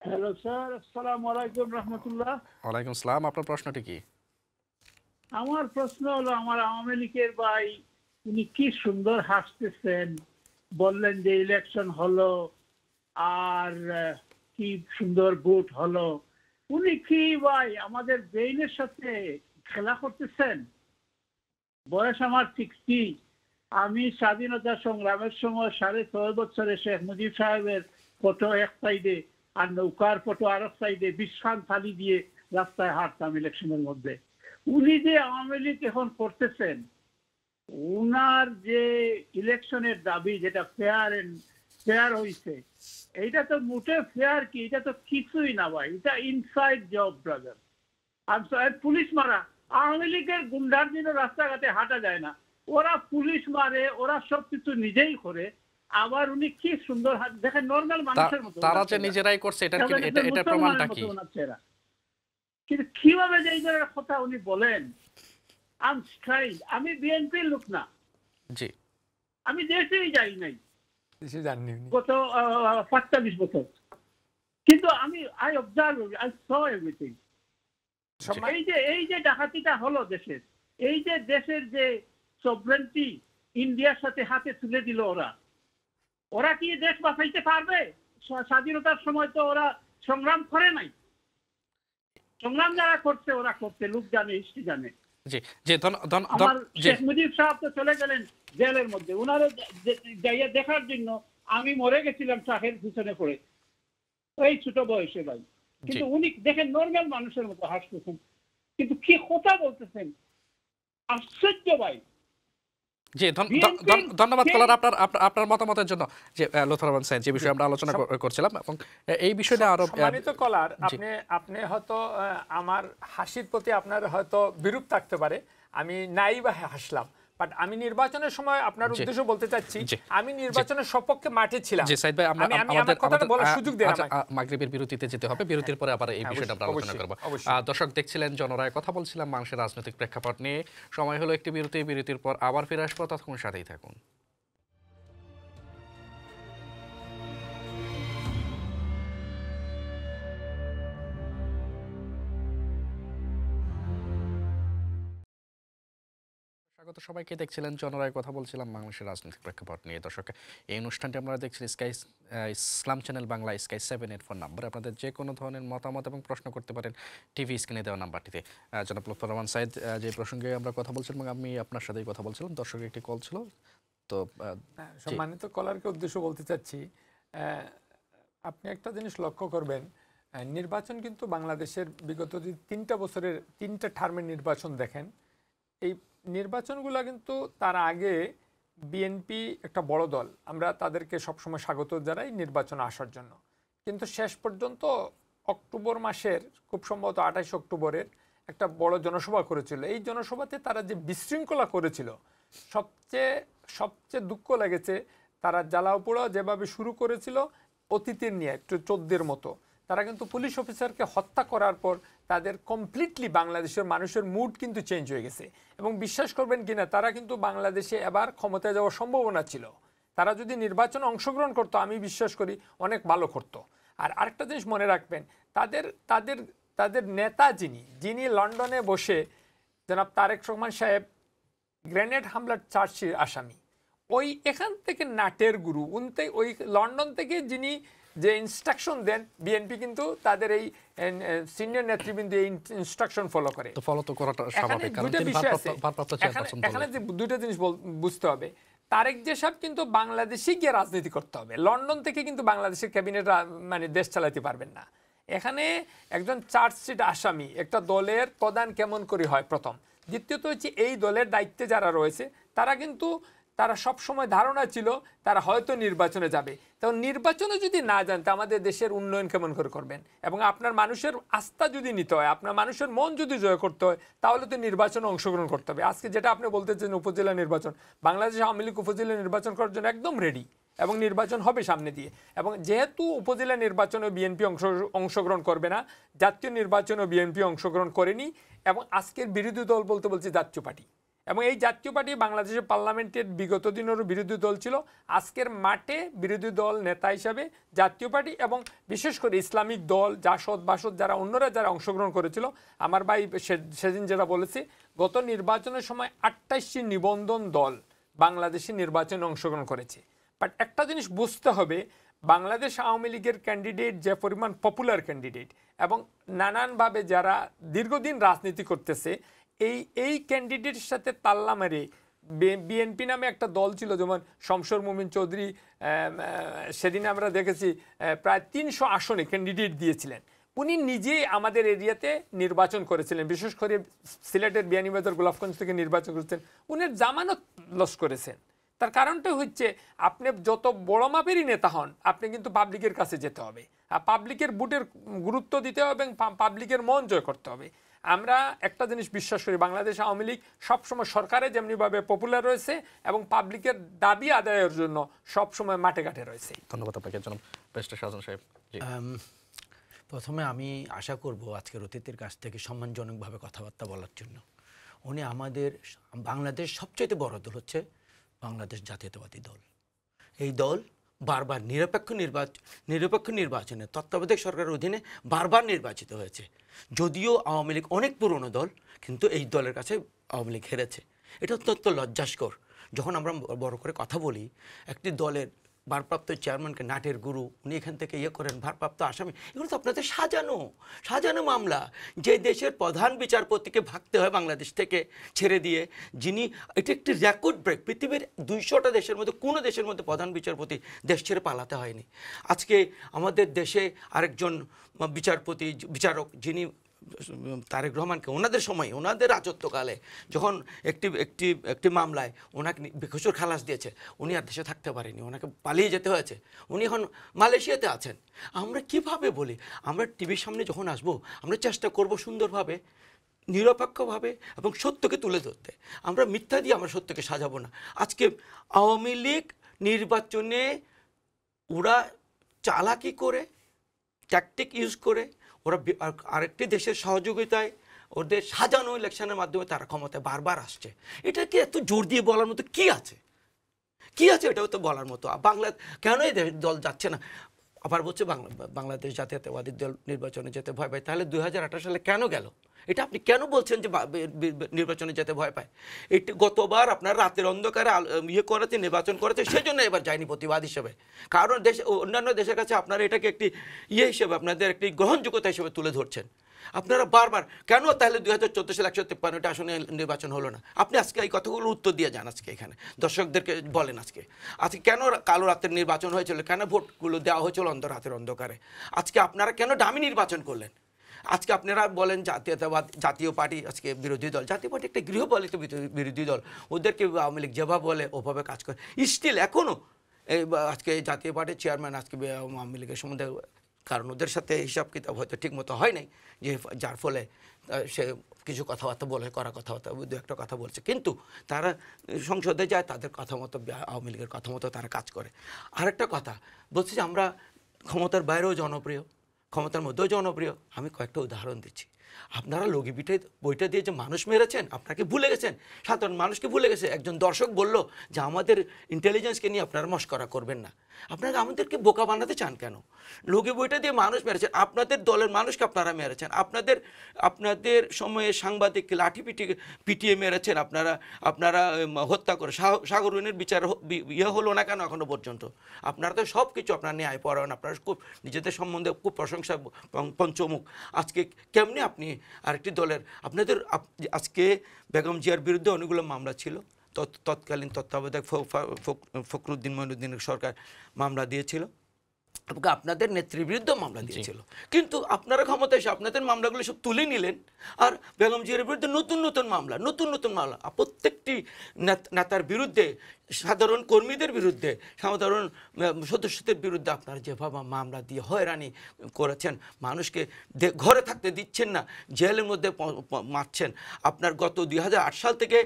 হ্যালো স্যার, আসসালামু আলাইকুম রাহমাতুল্লাহ। ওয়ালাইকুম আসসালাম। আপনার প্রশ্নটি কি? আমার প্রশ্ন হলো, আমার আওয়ামী লীগের ভাই উনি কি সুন্দর হাসতেছেন, বললেন যে ইলেকশন হলো আর কি সুন্দর ভোট হলো। উনি কি ভাই আমাদের ব্রেইনের সাথে খেলা করতেছেন? বয়স আমার 60। আমি স্বাধীনতা সংগ্রামের সময় 6.5 বছরে শেখ মুজিব সাহেবের ফটো এক সাইডে আর নৌকার ফটো আরেক সাইডে বিশ্রাম থালি দিয়ে রাস্তায় হাঁটতাম ইলেকশনের মধ্যে। উনি যে আওয়ামী লীগ এখন করতেছেন, উনার যে ইলেকশনের দাবি যেটা ফেয়ার হয়েছে, এইটা তো মোটে ফেয়ার কি, এটা তো কিছুই না ভাই, এটা ইনসাইড জব ব্রাদার। আর পুলিশ মারা, আওয়ামী লীগের গুন্ডার জন্য রাস্তাঘাটে হাঁটা যায় না, ওরা পুলিশ মারে, ওরা সবকিছু নিজেই করে। আবার উনি কি সুন্দর দেখেন, নর্মাল মানুষের মতো তারা যে নিজেরাই করছে এটা প্রমাণটা কি? কিন্তু কিভাবে যে এই ধরনের কথা উনি বলেন, আমি বিএনপির লোক না, জি, আমি দেশেই যাই নাই গত ৪৫ বছর, কিন্তু আমি I observe, I saw everything. এই যে ডাকাতিটা হলো দেশের, এই যে দেশের যে সভরেন্টি ইন্ডিয়ার সাথে হাতে তুলে দিল ওরা কি দেশ বাঁচাইতে পারবে? স্বাধীনতার সময় তো ওরা সংগ্রাম করে নাই, সংগ্রাম যারা করছে ওরা করছে, লোক জানে, হিস্ট্রি জানে। জি জি, আমার শেখ মুজিব সাহেব তো চলে গেলেন জেলের মধ্যে, ওনারে যাইয়া দেখার জন্য আমি মরে গেছিলাম ট্রাকের পিছনে পড়ে, এই ছোট বয়সে ভাই। কিন্তু উনি দেখেন নর্মাল মানুষের মতো হাসতেছেন, কিন্তু কি কথা বলতেছেন, আশ্চর্য ভাই। জি, ধন্যবাদ কলার আপনার মতামতের জন্য। যে লুৎফর রহমান সাইদ, যে বিষয়ে আমরা আলোচনা করছিলাম, এবং এই বিষয়টা আরো সম্মানিত কলার, আপনি হয়তো আমার হাসির প্রতি আপনার হয়তো বিরূপ থাকতে পারে, আমি নাই বা হাসলাম, বাট আমি নির্বাচনের সময় আপনার উদ্দেশ্য বলতে চাচ্ছি, আমি নির্বাচনের সপক্ষে মাঠে ছিলাম। জি সাইদ ভাই, আমাদের কথাটা বলার সুযোগ দেন আমাকে। মাগরিবের বিরতিতে যেতে হবে, বিরতির পরে আবার এই বিষয়টা আমরা আলোচনা করব। দর্শক দেখছিলেন জনরায় কথা বলছিলাম বাংলাদেশের রাজনৈতিক প্রেক্ষাপট নিয়ে। সময় হলো একটি বিরতি, বিরতির পর আবার ফিরে আসবো, ততক্ষণ সাথেই থাকুন। স্বাগত সবাইকে, দেখছিলেন জনরায় কথা বলছিলাম বাংলাদেশের রাজনৈতিক প্রেক্ষাপট নিয়ে। দর্শক, এই অনুষ্ঠানটি আপনারা দেখছেন Islam channel Bangla, sky 7 phone number. আপনাদের যে কোনো ধরনের মতামত এবং প্রশ্ন করতে পারেন টিভি স্ক্রিনে দেওয়া নাম্বারটিতে। জনাব লুৎফর রহমান সাইদ, যে প্রসঙ্গে আমরা কথা বলছিলাম এবং আমি আপনার সাথেই কথা বলছিলাম, দর্শকের একটি কল ছিল, তো সম্মানিত কলারকে উদ্দেশ্য বলতে চাচ্ছি, আপনি একটা জিনিস লক্ষ্য করবেন, নির্বাচন কিন্তু বাংলাদেশের বিগত 3টা বছরের 3টা টার্মের নির্বাচন দেখেন, এই নির্বাচনগুলো কিন্তু তার আগে বিএনপি একটা বড় দল, আমরা তাদেরকে সবসময় স্বাগত জানাই নির্বাচনে আসার জন্য, কিন্তু শেষ পর্যন্ত অক্টোবর মাসের খুব সম্ভবত 28 অক্টোবরের একটা বড় জনসভা করেছিল। এই জনসভাতে তারা যে বিশৃঙ্খলা করেছিল, সবচেয়ে দুঃখ লেগেছে, তারা জ্বালাও পোড়াও যেভাবে শুরু করেছিল অতীতের নিয়ে একটু চোদ্দের মতো, তারা কিন্তু পুলিশ অফিসারকে হত্যা করার পর তাদের কমপ্লিটলি বাংলাদেশের মানুষের মুড কিন্তু চেঞ্জ হয়ে গেছে। এবং বিশ্বাস করবেন কিনা, তারা কিন্তু বাংলাদেশে এবার ক্ষমতায় যাওয়ার সম্ভাবনা ছিল, তারা যদি নির্বাচনে অংশগ্রহণ করতো আমি বিশ্বাস করি অনেক ভালো করতো। আর আরেকটা জিনিস মনে রাখবেন, তাদের নেতা যিনি লন্ডনে বসে, জনাব তারেক রহমান সাহেব গ্রেনেড হামলার চার্জশিট আসামি, এখান থেকে নাটের গুরু ওই লন্ডন থেকে যিনি যে ইনস্ট্রাকশন দেন, বিএনপি কিন্তু তাদের এই সিনিয়র নেতৃবৃন্দ এই ইনস্ট্রাকশন ফলো করে। এখানে যে দুইটা জিনিস বুঝতে হবে, তারেক যে সাহেব কিন্তু বাংলাদেশে গিয়ে রাজনীতি করতে হবে, লন্ডন থেকে কিন্তু বাংলাদেশের ক্যাবিনেট মানে দেশ চালাতে পারবেন না। এখানে একজন চার্জশিট আসামি একটা দলের প্রধান কেমন করে হয় প্রথম, দ্বিতীয়ত হচ্ছে এই দলের দায়িত্বে যারা রয়েছে তারা সব সময় ধারণা ছিল তারা হয়তো নির্বাচনে যাবে, তখন নির্বাচনে যদি না যান তা আমাদের দেশের উন্নয়ন কেমন করে করবেন? এবং আপনার মানুষের আস্থা যদি নিতে হয়, আপনার মানুষের মন যদি জয় করতে হয়, তাহলে তো নির্বাচনে অংশগ্রহণ করতে হবে। আজকে যেটা আপনি বলতেছেন উপজেলা নির্বাচন, বাংলাদেশ আওয়ামী লীগ উপজেলা নির্বাচন করার জন্য একদম রেডি, এবং নির্বাচন হবে সামনে দিয়ে। এবং যেহেতু উপজেলা নির্বাচনে বিএনপি অংশগ্রহণ করবে না, জাতীয় নির্বাচনে বিএনপি অংশগ্রহণ করেনি, এবং আজকের বিরোধী দল বলতে বলছে জাতীয় পার্টি, এবং এই জাতীয় পার্টি বাংলাদেশের পার্লামেন্টের বিগত দিনেরও বিরোধী দল ছিল, আজকের মাঠে বিরোধী দল নেতা হিসাবে জাতীয় পার্টি, এবং বিশেষ করে ইসলামিক দল জাসদ বাসদ যারা অন্যরা যারা অংশগ্রহণ করেছিল, আমার ভাই সেদিন যেটা বলেছে, গত নির্বাচনের সময় 28টি নিবন্ধন দল বাংলাদেশি নির্বাচনে অংশগ্রহণ করেছে। বাট একটা জিনিস বুঝতে হবে, বাংলাদেশ আওয়ামী লীগের ক্যান্ডিডেট যে পরিমাণ পপুলার ক্যান্ডিডেট, এবং নানানভাবে যারা দীর্ঘদিন রাজনীতি করতেছে, এই ক্যান্ডিডেটের সাথে তাল্লা মেরে বিএনপি নামে একটা দল ছিল, যেমন শমসর মুমিন চৌধুরী, সেদিন আমরা দেখেছি প্রায় 300 আসনে ক্যান্ডিডেট দিয়েছিলেন। উনি নিজেই আমাদের এরিয়াতে নির্বাচন করেছিলেন, বিশেষ করে সিলেটের বিয়ানীবাজার গোলাপগঞ্জ থেকে নির্বাচন করেছেন। উনি জামানত লস করেছেন। তার কারণটা হচ্ছে, আপনি যত বড় মাপেরই নেতা হন, আপনি কিন্তু পাবলিকের কাছে যেতে হবে, আর পাবলিকের ভোটের গুরুত্ব দিতে হবে এবং পাবলিকের মন জয় করতে হবে। আমরা একটা জিনিস বিশ্বাস করি, বাংলাদেশ আওয়ামী লীগ সবসময় সরকারে যেমনিভাবে পপুলার রয়েছে এবং পাবলিকের দাবি আদায়ের জন্য সবসময় মাঠে ঘাটে রয়েছে। ধন্যবাদ আপনাকে জনাব ব্যারিস্টার শাহজাহান সাহেব। জি। প্রথমে আমি আশা করব আজকের অতিথির কাছ থেকে সম্মানজনকভাবে কথাবার্তা বলার জন্য। উনি আমাদের বাংলাদেশ সবচেয়ে বড় দল হচ্ছে বাংলাদেশ জাতীয়তাবাদী দল। এই দল বারবার নিরপেক্ষ নির্বাচনে তত্ত্বাবধায়ক সরকারের অধীনে বারবার নির্বাচিত হয়েছে। যদিও আওয়ামী লীগ অনেক পুরনো দল, কিন্তু এই দলের কাছে আওয়ামী লীগ হেরেছে। এটা অত্যন্ত লজ্জাস্কর। যখন আমরা বড় করে কথা বলি, একটি দলের ভারপ্রাপ্ত চেয়ারম্যানকে নাটের গুরু, উনি এখান থেকে করেন ভারপ্রাপ্ত আসামি, এগুলো তো আপনাদের সাজানো মামলা। যে দেশের প্রধান বিচারপতিকে ভাগতে হয় বাংলাদেশ থেকে ছেড়ে দিয়ে, যিনি, এটা একটি রেকর্ড ব্রেক। পৃথিবীর 200টা দেশের মধ্যে কোনো দেশের মধ্যে প্রধান বিচারপতি দেশ ছেড়ে পালাতে হয়নি। আজকে আমাদের দেশে আরেকজন বিচারক, যিনি তারেক রহমানকে ওনাদের সময়, ওনাদের রাজত্বকালে যখন একটি মামলায় ওনাকে বেকসুর খালাস দিয়েছে, উনি আর দেশে থাকতে পারেনি, ওনাকে পালিয়ে যেতে হয়েছে। উনি এখন মালয়েশিয়াতে আছেন। আমরা কিভাবে বলি, আমরা টিভির সামনে যখন আসবো, আমরা চেষ্টা করব সুন্দরভাবে, নিরপেক্ষভাবে এবং সত্যকে তুলে ধরতে। আমরা মিথ্যা দিয়ে আমরা সত্যকে সাজাবো না। আজকে আওয়ামী লীগ নির্বাচনে ওরা চালাকি করে, ট্যাকটিক ইউজ করে, ওরা আরেকটি দেশের সহযোগিতায়, ওদের সাজানো ইলেকশনের মাধ্যমে তারা ক্ষমতায় বারবার আসছে। এটাকে এত জোর দিয়ে বলার মতো কি আছে? এটাও তো বলার মতো। বাংলা কেন এই দল যাচ্ছে না? আবার বলছে বাংলাদেশ জাতীয়তাবাদী দল নির্বাচনে যেতে ভয় পায়। তাহলে 2018 সালে কেন গেল? এটা আপনি কেন বলছেন যে নির্বাচনে যেতে ভয় পায়? এটি গতবার আপনার রাতের অন্ধকারে করেছে, নির্বাচন করেছে, সেজন্য এবার যায়নি প্রতিবাদ হিসেবে। কারণ অন্যান্য দেশের কাছে আপনারা এটাকে একটি হিসেবে, আপনাদের একটি গ্রহণযোগ্যতা হিসেবে তুলে ধরছেন। আপনারা বারবার কেন তাহলে 2014 সালে 153টা আসনে নির্বাচন হলো না? আপনি আজকে এই কথাগুলো উত্তর দিয়ে যান। আজকে এখানে দর্শকদেরকে বলেন, আজকে কেন কালো রাতের নির্বাচন হয়েছিল, কেন ভোটগুলো দেওয়া হয়েছিল রাতের অন্ধকারে? আজকে আপনারা কেন ডামি নির্বাচন করলেন? আজকে আপনারা বলেন জাতীয় পার্টি আজকে বিরোধী দল। জাতীয় পার্টি একটা গৃহপালিত বিরোধী দল, ওদেরকে আওয়ামী লীগ যেভাবে বলে ওভাবে কাজ করে। স্টিল এখনও আজকে জাতীয় পার্টির চেয়ারম্যান আজকে আওয়ামী লীগের সম্বন্ধে, কারণ ওদের সাথে হিসাব কিতাব হয়তো ঠিকমতো হয় নাই, যে যার ফলে সে কিছু কথাবার্তা বলে, কথাবার্তা দু একটা কথা বলছে, কিন্তু তারা সংসদে যায়, তাদের কথা মতো, আওয়ামী লীগের কথা মতো তারা কাজ করে। আরেকটা কথা বলছি যে আমরা ক্ষমতার বাইরেও জনপ্রিয়, ক্ষমতার মধ্যেও জনপ্রিয়। আমি কয়েকটা উদাহরণ দিচ্ছি। আপনারা লগি বইটা দিয়ে যে মানুষ মেরেছেন, আপনাকে ভুলে গেছেন, সাধারণ মানুষকে ভুলে গেছে। একজন দর্শক বলল যে আমাদের ইন্টেলিজেন্সকে নিয়ে আপনারা মস্করা করবেন না। আপনারা আমাদেরকে বোকা বানাতে চান কেন? লগি বইটা দিয়ে মানুষ মেরেছেন, আপনাদের দলের মানুষকে আপনারা মেরেছেন, আপনাদের সময়ে সাংবাদিককে লাঠি পিটিয়ে মেরেছেন, আপনারা হত্যা করে। সাগরুনের বিচার হলো না কেন এখনো পর্যন্ত? আপনারা তো সব কিছু, আপনার ন্যায় পরায়ণ, আপনারা খুব নিজেদের সম্বন্ধে খুব প্রশংসা পঞ্চমুখ। আজকে কেমনি আপনি আরেকটি দলের, আপনাদের আজকে বেগম জিয়ার বিরুদ্ধে অনেকগুলো মামলা ছিল, তৎকালীন তত্ত্বাবধায়ক ফখরুদ্দিন মঈনুদ্দিনের সরকার মামলা দিয়েছিল, এবং আপনাদের নেত্রীর বিরুদ্ধে মামলা দিয়েছিল। কিন্তু আপনারা ক্ষমতায় এসে আপনাদের মামলাগুলো সব তুলে নিলেন, আর বেগম জিয়ার বিরুদ্ধে নতুন নতুন মামলা। প্রত্যেকটি নেতার বিরুদ্ধে, সাধারণ কর্মীদের বিরুদ্ধে, সাধারণ সদস্যদের বিরুদ্ধে আপনারা যেভাবে মামলা দিয়ে হয়রানি করেছেন, মানুষকে ঘরে থাকতে দিচ্ছেন না, জেলের মধ্যে মারছেন। আপনার গত 2008 সাল থেকে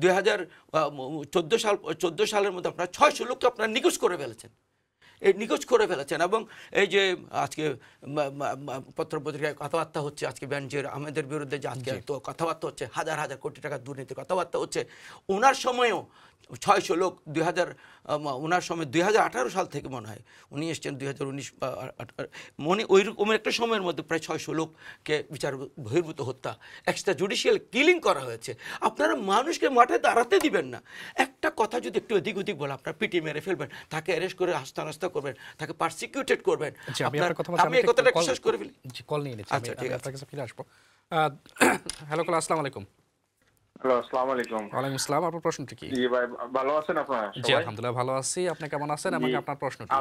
2014 সালের মধ্যে আপনার 600 লোককে আপনারা নিখোঁজ করে ফেলেছেন। এবং এই যে আজকে পত্রপত্রিকায় কথাবার্তা হচ্ছে, আজকে বেনজির আহমেদের বিরুদ্ধে যে আজকে তো কথাবার্তা হচ্ছে, হাজার হাজার কোটি টাকা দুর্নীতির কথাবার্তা হচ্ছে। ওনার সময়ও 600 লোক ওনার সময় 2018 সাল থেকে মনে হয়, উনি এসছেন 2019 ওই রকমের একটা সময়ের মধ্যে প্রায় 600 লোককে বিচার বহির্ভূত হত্যা, এক্সট্রা জুডিশিয়াল কিলিং করা হয়েছে। আপনারা মানুষকে মাঠে দাঁড়াতে দিবেন না। একটা কথা যদি একটু এদিক ওদিক বলে, আপনারা পিটি মেরে ফেলবেন, তাকে অ্যারেস্ট করে হাস্তানাস্তা করবেন, তাকে পারসিকিউটেড করবেন। আমি এই কথাটা শেষ করে ফেলি। কল নিয়ে নিচ্ছি, আপনার কাছে ফিরে আসবো। হ্যালো, আসসালামু আলাইকুম। হ্যালো, আসসালামু আলাইকুম। ওয়ালাইকুম আসসালাম, আপনার প্রশ্নটি কি? জি ভাই, ভালো আছেন আপনারা জি সবাই? আলহামদুলিল্লাহ ভালো আছি, আপনি কেমন আছেন এবং জি, আপনার প্রশ্নটি?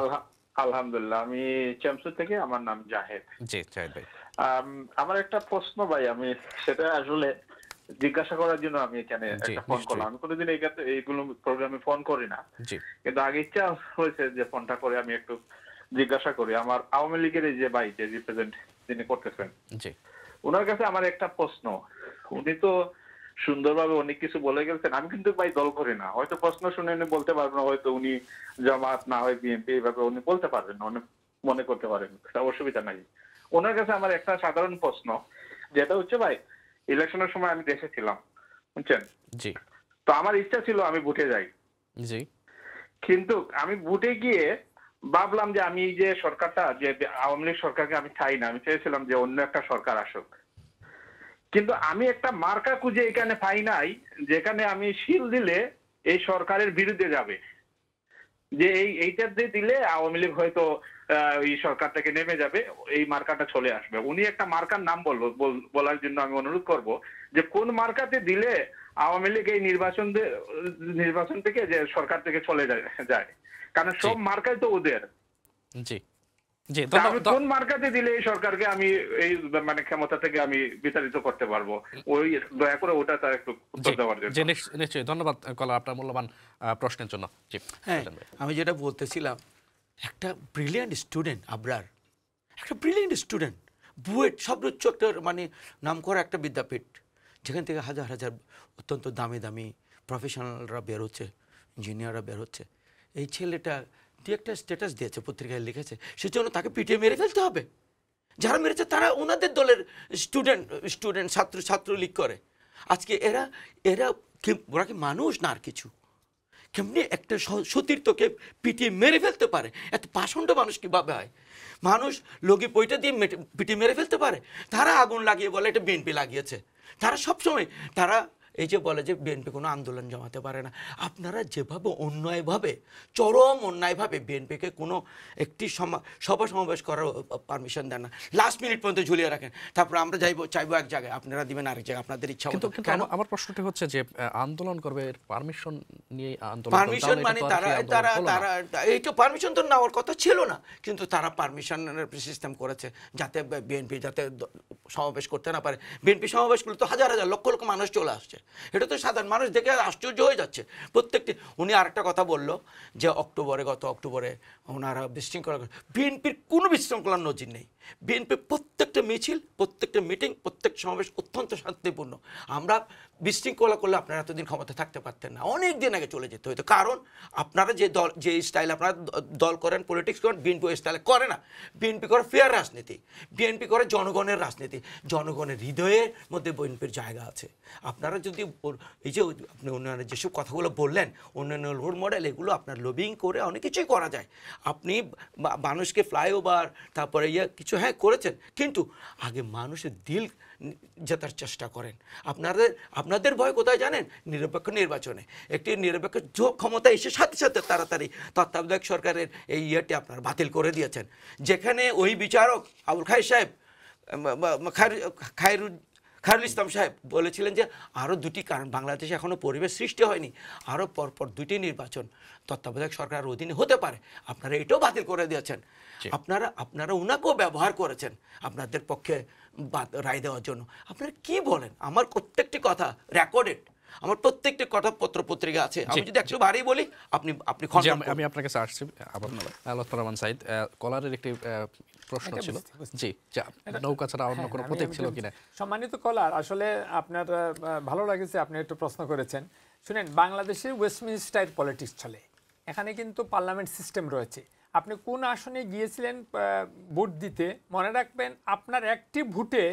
আলহামদুলিল্লাহ। আমি চেমসুর থেকে, আমার নাম জাহেদ। জি জাহিদ ভাই। আমার একটা প্রশ্ন ভাই, আমি সেটা আসলে জিজ্ঞাসা করার জন্য আমি এখানে জি একটা ফোন করলাম। নিশ্চয়ই। আমি কোনোদিন এইগুলো প্রোগ্রামে ফোন করি না, জি কিন্তু আগে ইচ্ছা হয়েছে যে ফোনটা করে আমি একটু জিজ্ঞাসা করি। আমার আওয়ামী লীগের এই যে ভাই যে রিপ্রেজেন্ট যিনি করতেছেন, জি ওনার কাছে আমার একটা প্রশ্ন। উনি তো সুন্দরভাবে অনেক কিছু বলে গেছেন, আমি কিন্তু ভাই দল করি না। হয়তো প্রশ্ন শুনে উনি বলতে পারবেন না, হয়তো উনি জামাত না হয় বিএনপি, এইভাবে উনি বলতে পারবেন না, উনি মনে করতে পারেন, সেটা অসুবিধা নাই। ওনার কাছে আমার একটা সাধারণ প্রশ্ন, যেটা হচ্ছে ভাই, ইলেকশনের সময় আমি দেশে ছিলাম, বুঝছেন? জি তো আমার ইচ্ছা ছিল আমি ভোটে যাই, জি কিন্তু আমি ভোটে গিয়ে ভাবলাম যে আমি যে সরকারটা, যে আওয়ামী লীগ সরকারকে আমি চাই না, আমি চেয়েছিলাম যে অন্য একটা সরকার আসুক। কিন্তু আমি একটা মার্কা খুঁজে এখানে পাই নাই যেখানে আমি শিল দিলে এই সরকারের বিরুদ্ধে যাবে, যে এইটা দিয়ে দিলে আওয়ামী লীগ হয়তো এই সরকার থেকে নেমে যাবে, এই মার্কাটা চলে আসবে। উনি একটা মার্কার নাম বলার জন্য আমি অনুরোধ করব যে কোন মার্কাতে দিলে আওয়ামী লীগ এই নির্বাচন থেকে, যে সরকার থেকে চলে যায়, কারণ সব মার্কাই তো ওদের। জি জি তা আমি ধন্যবাদ। কোন মার্কাতে দিলে এই সরকারকে আমি এই মানে ক্ষমতা থেকে আমি বিতাড়িত করতে পারবো, ওই দয়া করে ওটা তার একটু উত্তর দেওয়ার জন্য। জি নিশ্চয়ই ধন্যবাদ কলার আপনার মূল্যবান প্রশ্নের জন্য। জি হ্যাঁ, বলেন ভাই। আমি যেটা বলতেছিলাম, একটা ব্রিলিয়ান্ট স্টুডেন্ট আবরার, একটা ব্রিলিয়ান্ট স্টুডেন্ট, বুয়েট সর্বোচ্চ একটা মানে নামকরা একটা বিদ্যাপীঠ, যেখান থেকে হাজার হাজার অত্যন্ত দামি দামি প্রফেশনালরা বের হচ্ছে, ইঞ্জিনিয়াররা বের হচ্ছে। এই ছেলেটা দিয়ে একটা স্ট্যাটাস দিয়েছে, পত্রিকায় লিখেছে, সেজন্য তাকে পিটিয়ে মেরে ফেলতে হবে। যারা মেরেছে তারা ওনাদের দলের স্টুডেন্ট ছাত্রলীগ করে। আজকে ওরা কি মানুষ না আর কিছু? কেমনি একটা সতীর্থকে পিটিয়ে মেরে ফেলতে পারে? এত পাষণ্ড মানুষ কিভাবে হয়? মানুষ লগি পইটা দিয়ে পিটিয়ে মেরে ফেলতে পারে? তারা আগুন লাগিয়ে বলে এটা বিএনপি লাগিয়েছে। তারা সবসময় এই যে বলে যে বিএনপি কোনো আন্দোলন জমাতে পারে না। আপনারা যেভাবে অন্যায়ভাবে, চরম অন্যায়ভাবে বিএনপিকে কোনো একটি সভা সমাবেশ করার পারমিশন দেন না, লাস্ট মিনিট পর্যন্ত ঝুলিয়ে রাখেন, তারপর আমরা চাইবো এক জায়গায়, আপনারা দিবেন আরেক জায়গায়, আপনাদের ইচ্ছা মতো। কিন্তু আমার প্রশ্নটি হচ্ছে যে আন্দোলন করবে পারমিশন নিয়ে আন্দোলন পারমিশন মানে তারা এইটা পারমিশন তো নেওয়ার কথা ছিল না, কিন্তু তারা পারমিশনের সিস্টেম করেছে যাতে বিএনপি যাতে সমাবেশ করতে না পারে। বিএনপি সমাবেশ করলে তো হাজার হাজার লক্ষ লক্ষ মানুষ চলে আসছে, এটা তো সাধারণ মানুষ দেখে আশ্চর্য হয়ে যাচ্ছে প্রত্যেকটি। উনি আরেকটা কথা বললো যে গত অক্টোবরে ওনারা বিশৃঙ্খলা, বিএনপির কোনো বিশৃঙ্খলার নজির নেই। বিএনপির প্রত্যেকটা মিছিল, প্রত্যেকটা মিটিং, প্রত্যেক সমাবেশ অত্যন্ত শান্তিপূর্ণ। আমরা বিশৃঙ্খলা করলে আপনারা এতদিন ক্ষমতা থাকতে পারতেন না, অনেক দিন আগে চলে যেতে হতো। কারণ আপনারা যে স্টাইল আপনারা দল করেন, পলিটিক্স করেন, বিএনপি ওই স্টাইলে করে না। বিএনপি করে ফেয়ার রাজনীতি, বিএনপি করে জনগণের রাজনীতি, জনগণের হৃদয়ের মধ্যে বিএনপির জায়গা আছে। আপনারা যদি এই যে আপনি উন্নয়নের যেসব কথাগুলো বললেন, উন্নয়নের রোল মডেল, এগুলো আপনার লবিং করে অনেক কিছুই করা যায়। আপনি মানুষকে ফ্লাইওভার, তারপরে কিছু করেছেন, কিন্তু আগে মানুষের দিল জেতার চেষ্টা করেন। আপনাদের ভয় কোথায় জানেন? নিরপেক্ষ নির্বাচনে। একটি নিরপেক্ষ ক্ষমতা এসে সাথে সাথে তাড়াতাড়ি তত্ত্বাবধায়ক সরকারের এই আপনারা বাতিল করে দিয়েছেন, যেখানে ওই বিচারক আবুল খায়ের সাহেব, খায়রুল ইসলাম সাহেব বলেছিলেন যে আরও দুটি, কারণ বাংলাদেশে এখনও পরিবেশ সৃষ্টি হয়নি, আরও পরপর দুটি নির্বাচন তত্ত্বাবধায়ক সরকারের অধীনে হতে পারে। আপনারা এটাও বাতিল করে দিয়েছেন। আপনারা ওনাকেও ব্যবহার করেছেন আপনাদের পক্ষে রায় দেওয়ার জন্য। আপনারা কি বলেন? আমার প্রত্যেকটি কথা রেকর্ডেড, আমার প্রত্যেকটি কথা পত্রিকা আছে। আমি যদি একটু বাড়ি বলি, আপনি আমি আপনার কাছে আসছি আবার। লুৎফর রহমান সাঈদ, কলারের একটি প্রশ্ন ছিল। জি, নৌকা ছাড়া অন্য কোনো প্রতীক ছিল কিনা? সম্মানিত কলার, আসলে আপনার ভালো লাগছে আপনি একটু প্রশ্ন করেছেন। শুনেন, বাংলাদেশে ওয়েস্টমিনিস্টার পলিটিক্স চলে, এখানে কিন্তু পার্লামেন্ট সিস্টেম রয়েছে। আপনি কোন আসনে গিয়েছিলেন ভোট দিতে, মনে রাখবেন আপনার একটি ভোটে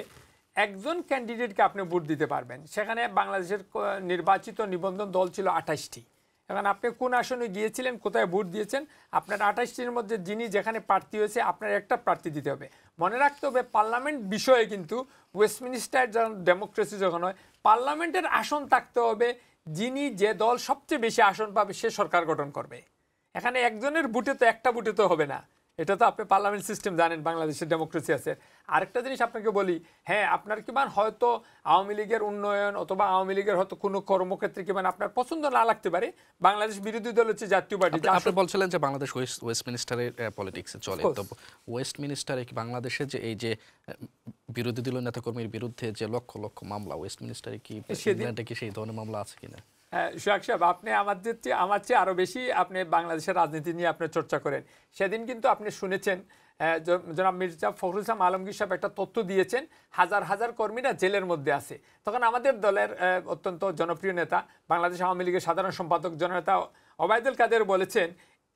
একজন ক্যান্ডিডেটকে আপনি ভোট দিতে পারবেন। সেখানে বাংলাদেশের নির্বাচিত নিবন্ধন দল ছিল 28টি। এখন আপনি কোন আসনে গিয়েছিলেন, কোথায় ভোট দিয়েছেন, আপনার 28টির মধ্যে যিনি যেখানে প্রার্থী হয়েছে আপনার একটা প্রার্থী দিতে হবে। মনে রাখতে হবে পার্লামেন্ট বিষয়ে কিন্তু ওয়েস্টমিনিস্টার যখন ডেমোক্রেসি যখন হয়, পার্লামেন্টের আসন থাকতে হবে, যিনি যে দল সবচেয়ে বেশি আসন পাবে সে সরকার গঠন করবে। এখানে একজনের ভোটে তো একটা ভোটে তো হবে না, এটা তো আপনি পার্লামেন্ট সিস্টেম জানেন, বাংলাদেশের ডেমোক্রেসি আছে। আরেকটা জিনিস আপনাকে বলি, হ্যাঁ আপনার কি হয়তো আওয়ামী লীগের উন্নয়ন অথবা আওয়ামী লীগের হয়তো কোনো কর্মক্ষেত্রে কি আপনার পছন্দ না লাগতে পারে, বাংলাদেশ বিরোধী দল হচ্ছে জাতীয় পার্টি। আপনি বলছিলেন যে বাংলাদেশ ওয়েস্টমিনিস্টারের পলিটিক্সে চলে, তো ওয়েস্টমিনিস্টারে কি বাংলাদেশে যে এই যে বিরোধী দলীয় নেতাকর্মীর বিরুদ্ধে যে লক্ষ লক্ষ মামলা, ওয়েস্টমিনিস্টারে কি ইংল্যান্ডে কি সেই ধরনের মামলা আছে কিনা? হ্যাঁ সোহাগ সাহেব, আপনি আমার চেয়ে আরও বেশি আপনি বাংলাদেশের রাজনীতি নিয়ে আপনি চর্চা করেন। সেদিন কিন্তু আপনি শুনেছেন জনাব মির্জা ফখরুল ইসলাম আলমগীর সাহেব একটা তথ্য দিয়েছেন, হাজার হাজার কর্মীরা জেলের মধ্যে আছে। তখন আমাদের দলের অত্যন্ত জনপ্রিয় নেতা, বাংলাদেশ আওয়ামী লীগের সাধারণ সম্পাদক জননেতা ওবায়দুল কাদের বলেছেন,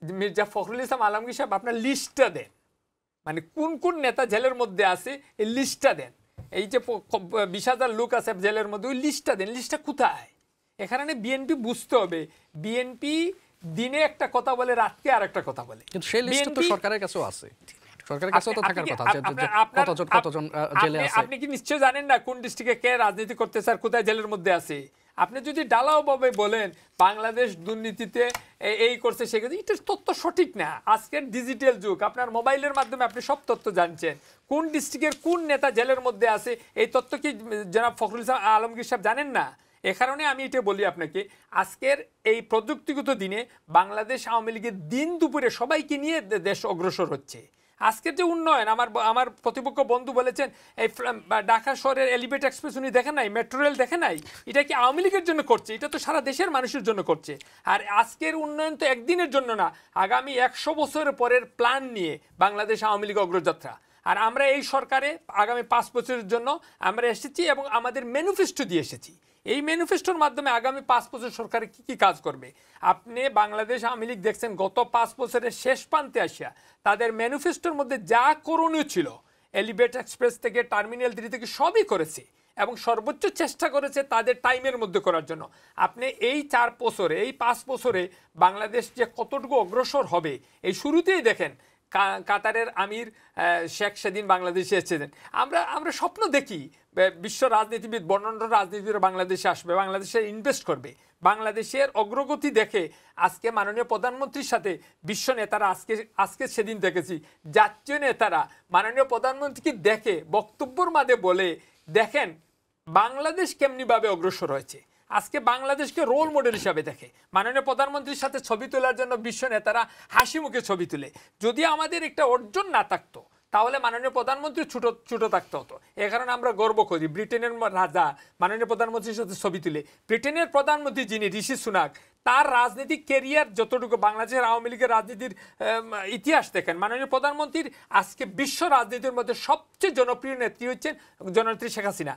মির্জা ফখরুল ইসলাম আলমগীর সাহেব আপনার লিস্টটা দেন, মানে কোন কোন নেতা জেলের মধ্যে আছে এই লিস্টটা দেন। এই যে 20,000 লোক আছে জেলের মধ্যে, ওই লিস্টটা দেন। লিস্টটা কোথায়? এখানে বিএনপি বুঝতে হবে, বিএনপি দিনে একটা কথা বলে, রাতকে আর একটা কথা বলে। কিন্তু সেই লিস্ট তো সরকারের কাছেও আছে, সরকারের কাছেও তো থাকার কথা যে কতজন জেলে আছে। আপনি কি নিশ্চয় জানেন না কোন ডিস্ট্রিক্টে কে রাজনীতি করতেছে আর কোথায় জেলের মধ্যে আছে? আপনি যদি ডালাওভাবে বলেন বাংলাদেশ দুর্নীতিতে এই করছে সে করছে, এটা তথ্য সঠিক না। আজকের ডিজিটাল যুগ, আপনার মোবাইলের মাধ্যমে আপনি সব তথ্য জানছেন। কোন ডিস্ট্রিক্টের কোন নেতা জেলের মধ্যে আছে এই তথ্য কি জনাব ফখরুল ইসলাম আলমগীর সাহেব জানেন না? এ কারণে আমি এটা বলি আপনাকে, আজকের এই প্রযুক্তিগত দিনে বাংলাদেশ আওয়ামী লীগের দিন দুপুরে সবাইকে নিয়ে দেশ অগ্রসর হচ্ছে। আজকের যে উন্নয়ন, আমার প্রতিপক্ষ বন্ধু বলেছেন এই ঢাকা শহরের এলিভেটেড এক্সপ্রেস উনি দেখেন নাই, মেট্রো রেল দেখেন নাই, এটা কি আওয়ামী লীগের জন্য করছে? এটা তো সারা দেশের মানুষের জন্য করছে। আর আজকের উন্নয়ন তো একদিনের জন্য না, আগামী 100 বছরের পরের প্ল্যান নিয়ে বাংলাদেশ আওয়ামী লীগ অগ্রযাত্রা। আর আমরা এই সরকারে আগামী 5 বছরের জন্য আমরা এসেছি এবং আমাদের ম্যানিফেস্টো দিয়ে এসেছি। এই ম্যানিফেস্টোর মাধ্যমে আগামী 5 বছর সরকারে কি কি কাজ করবে। আপনি বাংলাদেশ আওয়ামী লীগ দেখছেন গত 5 বছরের শেষ প্রান্তে আসিয়া তাদের ম্যানিফেস্টোর মধ্যে যা করণীয় ছিল, এলিভেটেড এক্সপ্রেস থেকে টার্মিনাল 3 থেকে সবই করেছে এবং সর্বোচ্চ চেষ্টা করেছে তাদের টাইমের মধ্যে করার জন্য। আপনি এই 4 বছরে, এই 5 বছরে বাংলাদেশ যে কতটুকু অগ্রসর হবে এই শুরুতেই দেখেন। কাতারের আমির শেখ সেদিন বাংলাদেশে এসেছেন। আমরা স্বপ্ন দেখি বিশ্ব রাজনীতিবিদ, বর্ণাঢ্য রাজনীতিবিদ বাংলাদেশে আসবে, বাংলাদেশে ইনভেস্ট করবে। বাংলাদেশের অগ্রগতি দেখে আজকে মাননীয় প্রধানমন্ত্রীর সাথে বিশ্ব নেতারা আজকে সেদিন দেখেছি জাতীয় নেতারা মাননীয় প্রধানমন্ত্রীকে দেখে বক্তব্যের মাঝে বলে দেখেন বাংলাদেশ কেমনিভাবে অগ্রসর হয়েছে। আজকে বাংলাদেশকে রোল মডেল হিসাবে দেখে। মাননীয় প্রধানমন্ত্রীর সাথে ছবি তোলার জন্য বিশ্ব নেতারা হাসি মুখে ছবি তুলে। যদি আমাদের একটা অর্জন না থাকতো তাহলে মাননীয় প্রধানমন্ত্রী ছোট থাকতে হতো। এ কারণে আমরা গর্ব করি ব্রিটেনের রাজা মাননীয় প্রধানমন্ত্রীর সাথে ছবি তুলে। ব্রিটেনের প্রধানমন্ত্রী যিনি ঋষি সুনাক, তার রাজনৈতিক কেরিয়ার যতটুকু বাংলাদেশের আওয়ামী লীগের রাজনীতির ইতিহাস দেখেন, মাননীয় প্রধানমন্ত্রীর আজকে বিশ্ব রাজনীতির মধ্যে সবচেয়ে জনপ্রিয় নেত্রী হচ্ছেন জননেত্রী শেখ হাসিনা।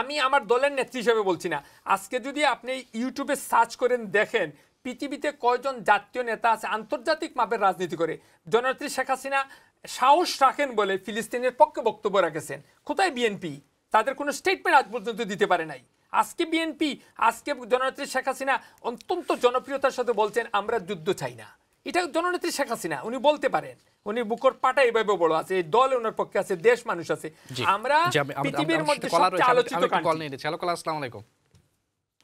আমি আমার দলের নেত্রী হিসেবে বলছি না, আজকে যদি আপনি ইউটিউবে সার্চ করেন দেখেন পৃথিবীতে কয়জন জাতীয় নেতা আছে আন্তর্জাতিক মাপের রাজনীতি করে। জননেত্রী শেখ হাসিনা সাহস রাখেন বলে ফিলিস্তিনের পক্ষে বক্তব্য রাখেছেন। কোথায় বিএনপি? তাদের কোনো স্টেটমেন্ট আজ পর্যন্ত দিতে পারে নাই। আজকে বিএনপি, আজকে জননেত্রী শেখ হাসিনা অত্যন্ত জনপ্রিয়তার সাথে বলছেন আমরা যুদ্ধ চাই না। এটা জননেত্রী শেখ হাসিনা, উনি বলতে পারেন, উনি বুকর পাটা এভাবে বড় আছে, এই দল ওনার পক্ষে আছে, দেশ মানুষ আছে। আমরা পৃথিবীর মধ্যে সবচেয়ে আলোচিত কান্ট্রি। আসসালামু আলাইকুম।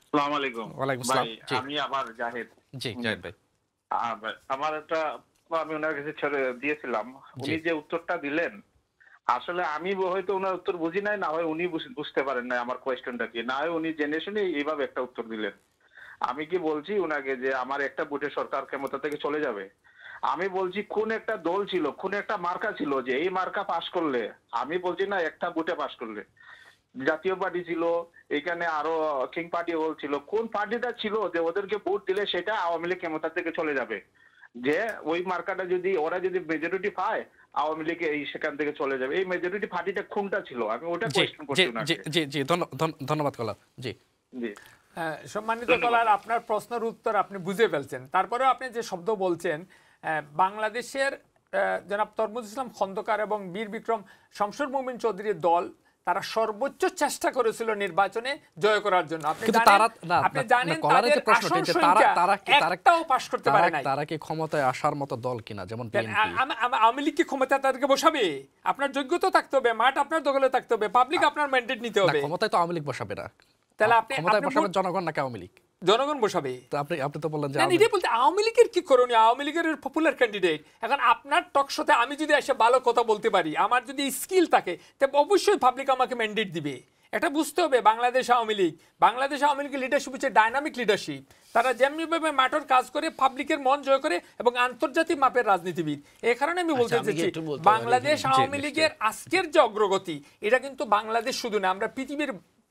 আসসালামু আলাইকুম। ওয়ালাইকুম আসসালাম। আমি আবার জাহিদ। জি জাহিদ ভাই। আমার একটা আমি ওনার কাছে ছেড়ে দিয়েছিলাম, উনি যে উত্তরটা দিলেন আসলে আমি হয়তো ওনার উত্তর বুঝি নাই, না হয় উনি বুঝতে পারেন না আমার কোয়েশ্চেনটা কি, না হয় উনি জেনে শুনে এইভাবে একটা উত্তর দিলেন। আমি কি বলছি ওনাকে যে আমার একটা বুটে সরকার ক্ষমতা থেকে চলে যাবে? আমি বলছি কোন একটা দল ছিল, কোন একটা মার্কা ছিল যে এই মার্কা পাশ করলে, আমি বলছি না একটা বুটে পাশ করলে, জাতীয় পার্টি ছিল, এখানে আরো কিং পার্টি ছিল, কোন পার্টিটা ছিল যে ওদেরকে ভোট দিলে সেটা আওয়ামী লীগ ক্ষমতা থেকে চলে যাবে, যে ওই মার্কাটা যদি ওরা যদি মেজরিটি পায় আওয়ামী লীগ এই সেখান থেকে চলে যাবে, এই মেজরিটি পার্টিটা কোনটা ছিল? আমি ওটা কোয়েশ্চেন করছি না। জি ধন্যবাদ কলার। জি জি সম্মানিত কলার, আপনার প্রশ্নের উত্তর আপনি বুঝে ফেলছেন। তারপরেও আপনি যে শব্দ বলছেন, বাংলাদেশের জনাব তরমুজ ইসলাম খন্দকার এবং বীর বিক্রম শমসুর মুমিন চৌধুরীর দল তারা সর্বোচ্চ চেষ্টা করেছিল নির্বাচনে জয় করার জন্য। আপনি জানেন তাদের আসন সংখ্যা একটাও পাস করতে পারে নাই। তারা কি ক্ষমতায় আসার মতো দল কিনা? যেমন আওয়ামী লীগ কি ক্ষমতা তাদেরকে বসাবে? আপনার যোগ্যতা থাকতে হবে, মাঠ আপনার দখলে থাকতে হবে, পাবলিক আপনার ম্যান্ডেট নিতে হবে। ক্ষমতায় তো আওয়ামী লীগ বসাবে না, তাহলে আপনি ক্ষমতায় বসাবে জনগণ নাকি আওয়ামী লীগ? জনগণ বসাবে। তো আপনি তো বললেন যে না, এটাই বলতে আওয়ামী লীগের কি করণীয়? আওয়ামী লীগের পপুলার ক্যান্ডিডেট। এখন আপনার টক শোতে আমি যদি এসে ভালো কথা বলতে পারি, আমার যদি স্কিল থাকে, তবে অবশ্যই পাবলিক আমাকে ম্যান্ডেট দিবে। এটা বুঝতে হবে বাংলাদেশ আওয়ামী লীগ। বাংলাদেশ আওয়ামী লীগের লিডারশিপ হচ্ছে ডাইনামিক লিডারশিপ। তারা যেমনিভাবে মাঠের কাজ করে, পাবলিকের মন জয় করে এবং আন্তর্জাতিক মাপের রাজনীতিবিদ। এই কারণে আমি বলতে আমি কি চাচ্ছি একটু বলতে পারি? বাংলাদেশ আওয়ামী লীগের আজকের যে অগ্রগতি, এটা কিন্তু বাংলাদেশ শুধু না, আমরা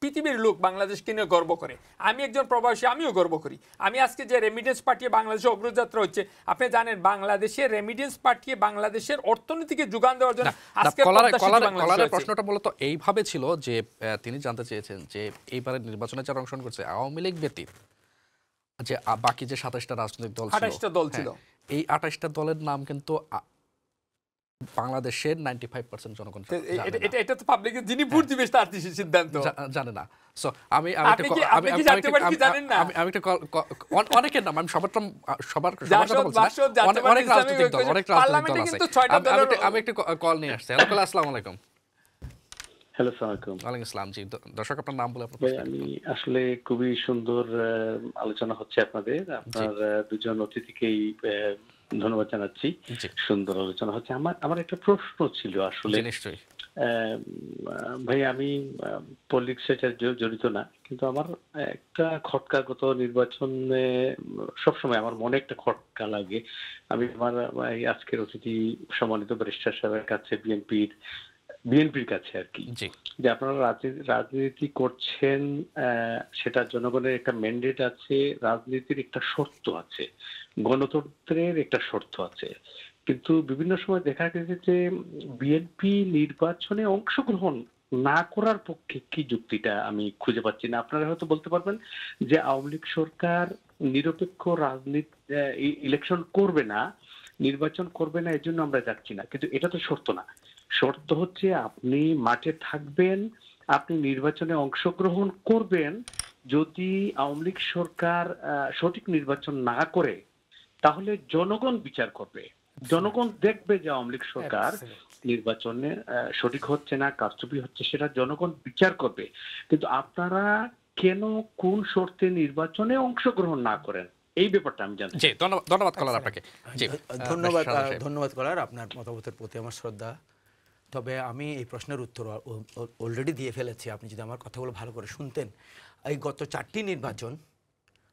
পৃথিবীর লোক বাংলাদেশকে নিয়ে গর্ব করে। আমি একজন প্রবাসী, আমিও গর্ব করি। আমি আজকে যে রেমিডেন্স পাঠিয়ে বাংলাদেশে অগ্রযাত্রা হচ্ছে, আপনি জানেন বাংলাদেশে রেমিডেন্স পাঠিয়ে বাংলাদেশের অর্থনীতিকে যোগান দেওয়ার জন্য আজকে কলারের প্রশ্নটা মূলত এইভাবে ছিল যে তিনি জানতে চেয়েছেন যে এইবারের নির্বাচনে যারা অংশগ্রহণ করছে আওয়ামী লীগ ব্যতীত যে বাকি যে 27টা রাজনৈতিক দল ছিল, 28টা দল ছিল, এই 28টা দলের নাম কিন্তু বাংলাদেশের 95% জনগণ এটা তো পাবলিক যিনি ভোট দিবে তার সিদ্ধান্ত জানে না। সো আমি অনেকের নাম, আমি সবার কথা বলছি না, অনেক রাজনৈতিক দল আছে। আমি একটু কল নিয়ে আসছি। হ্যালো, আসসালামু আলাইকুম। হ্যালো, আসসালামু আলাইকুম। ওয়ালাইকুম আসসালাম। জি দর্শক, আপনার নাম বলে ভাই, আমি আসলে খুবই সুন্দর আলোচনা হচ্ছে আপনাদের। আপনার দুজন অতিথিকেই ধন্যবাদ জানাচ্ছি। সুন্দর আলোচনা হচ্ছে। আমার একটা প্রশ্ন ছিল আসলে। নিশ্চয়ই ভাই, আমি পলিটিক্স সাথে জড়িত না, কিন্তু আমার একটা খটকাগত নির্বাচনে সবসময় আমার মনে একটা খটকা লাগে। আমি আমার আজকের অতিথি সম্মানিত ব্যারিস্টার সাহেবের কাছে, বিএনপির কাছে আর কি, যে আপনারা রাজনীতি করছেন, সেটা জনগণের একটা ম্যান্ডেট আছে, রাজনীতির একটা শর্ত আছে, গণতন্ত্রের একটা শর্ত আছে, কিন্তু বিভিন্ন সময় দেখা গেছে যে বিএনপি নির্বাচনে অংশগ্রহণ না করার পক্ষে কি যুক্তিটা আমি খুঁজে পাচ্ছি না। আপনারা হয়তো বলতে পারবেন যে আওয়ামী লীগ সরকার নিরপেক্ষ রাজনীতি ইলেকশন করবে না, নির্বাচন করবে না, এর জন্য আমরা যাচ্ছি না, কিন্তু এটা তো শর্ত না। শর্ত হচ্ছে আপনি মাঠে থাকবেন, আপনি নির্বাচনে অংশগ্রহণ করবেন। যদি আওয়ামী লীগ সরকার সঠিক নির্বাচন না করে, তাহলে জনগণ বিচার করবে, জনগণ দেখবে যে আওয়ামী লীগ সরকার নির্বাচনে সঠিক হচ্ছে না, কারচুপি হচ্ছে, সেটা জনগণ বিচার করবে। কিন্তু আপনারা কেন কোন শর্তে নির্বাচনে অংশগ্রহণ না করেন, এই ব্যাপারটা আমি জানি। জি, ধন্যবাদ কলার আপনাকে। জি, ধন্যবাদ কলার, আপনার মতামতের প্রতি আমার শ্রদ্ধা। তবে আমি এই প্রশ্নের উত্তর অলরেডি দিয়ে ফেলেছি। আপনি যদি আমার কথাগুলো ভালো করে শুনতেন। এই গত 4টি নির্বাচন,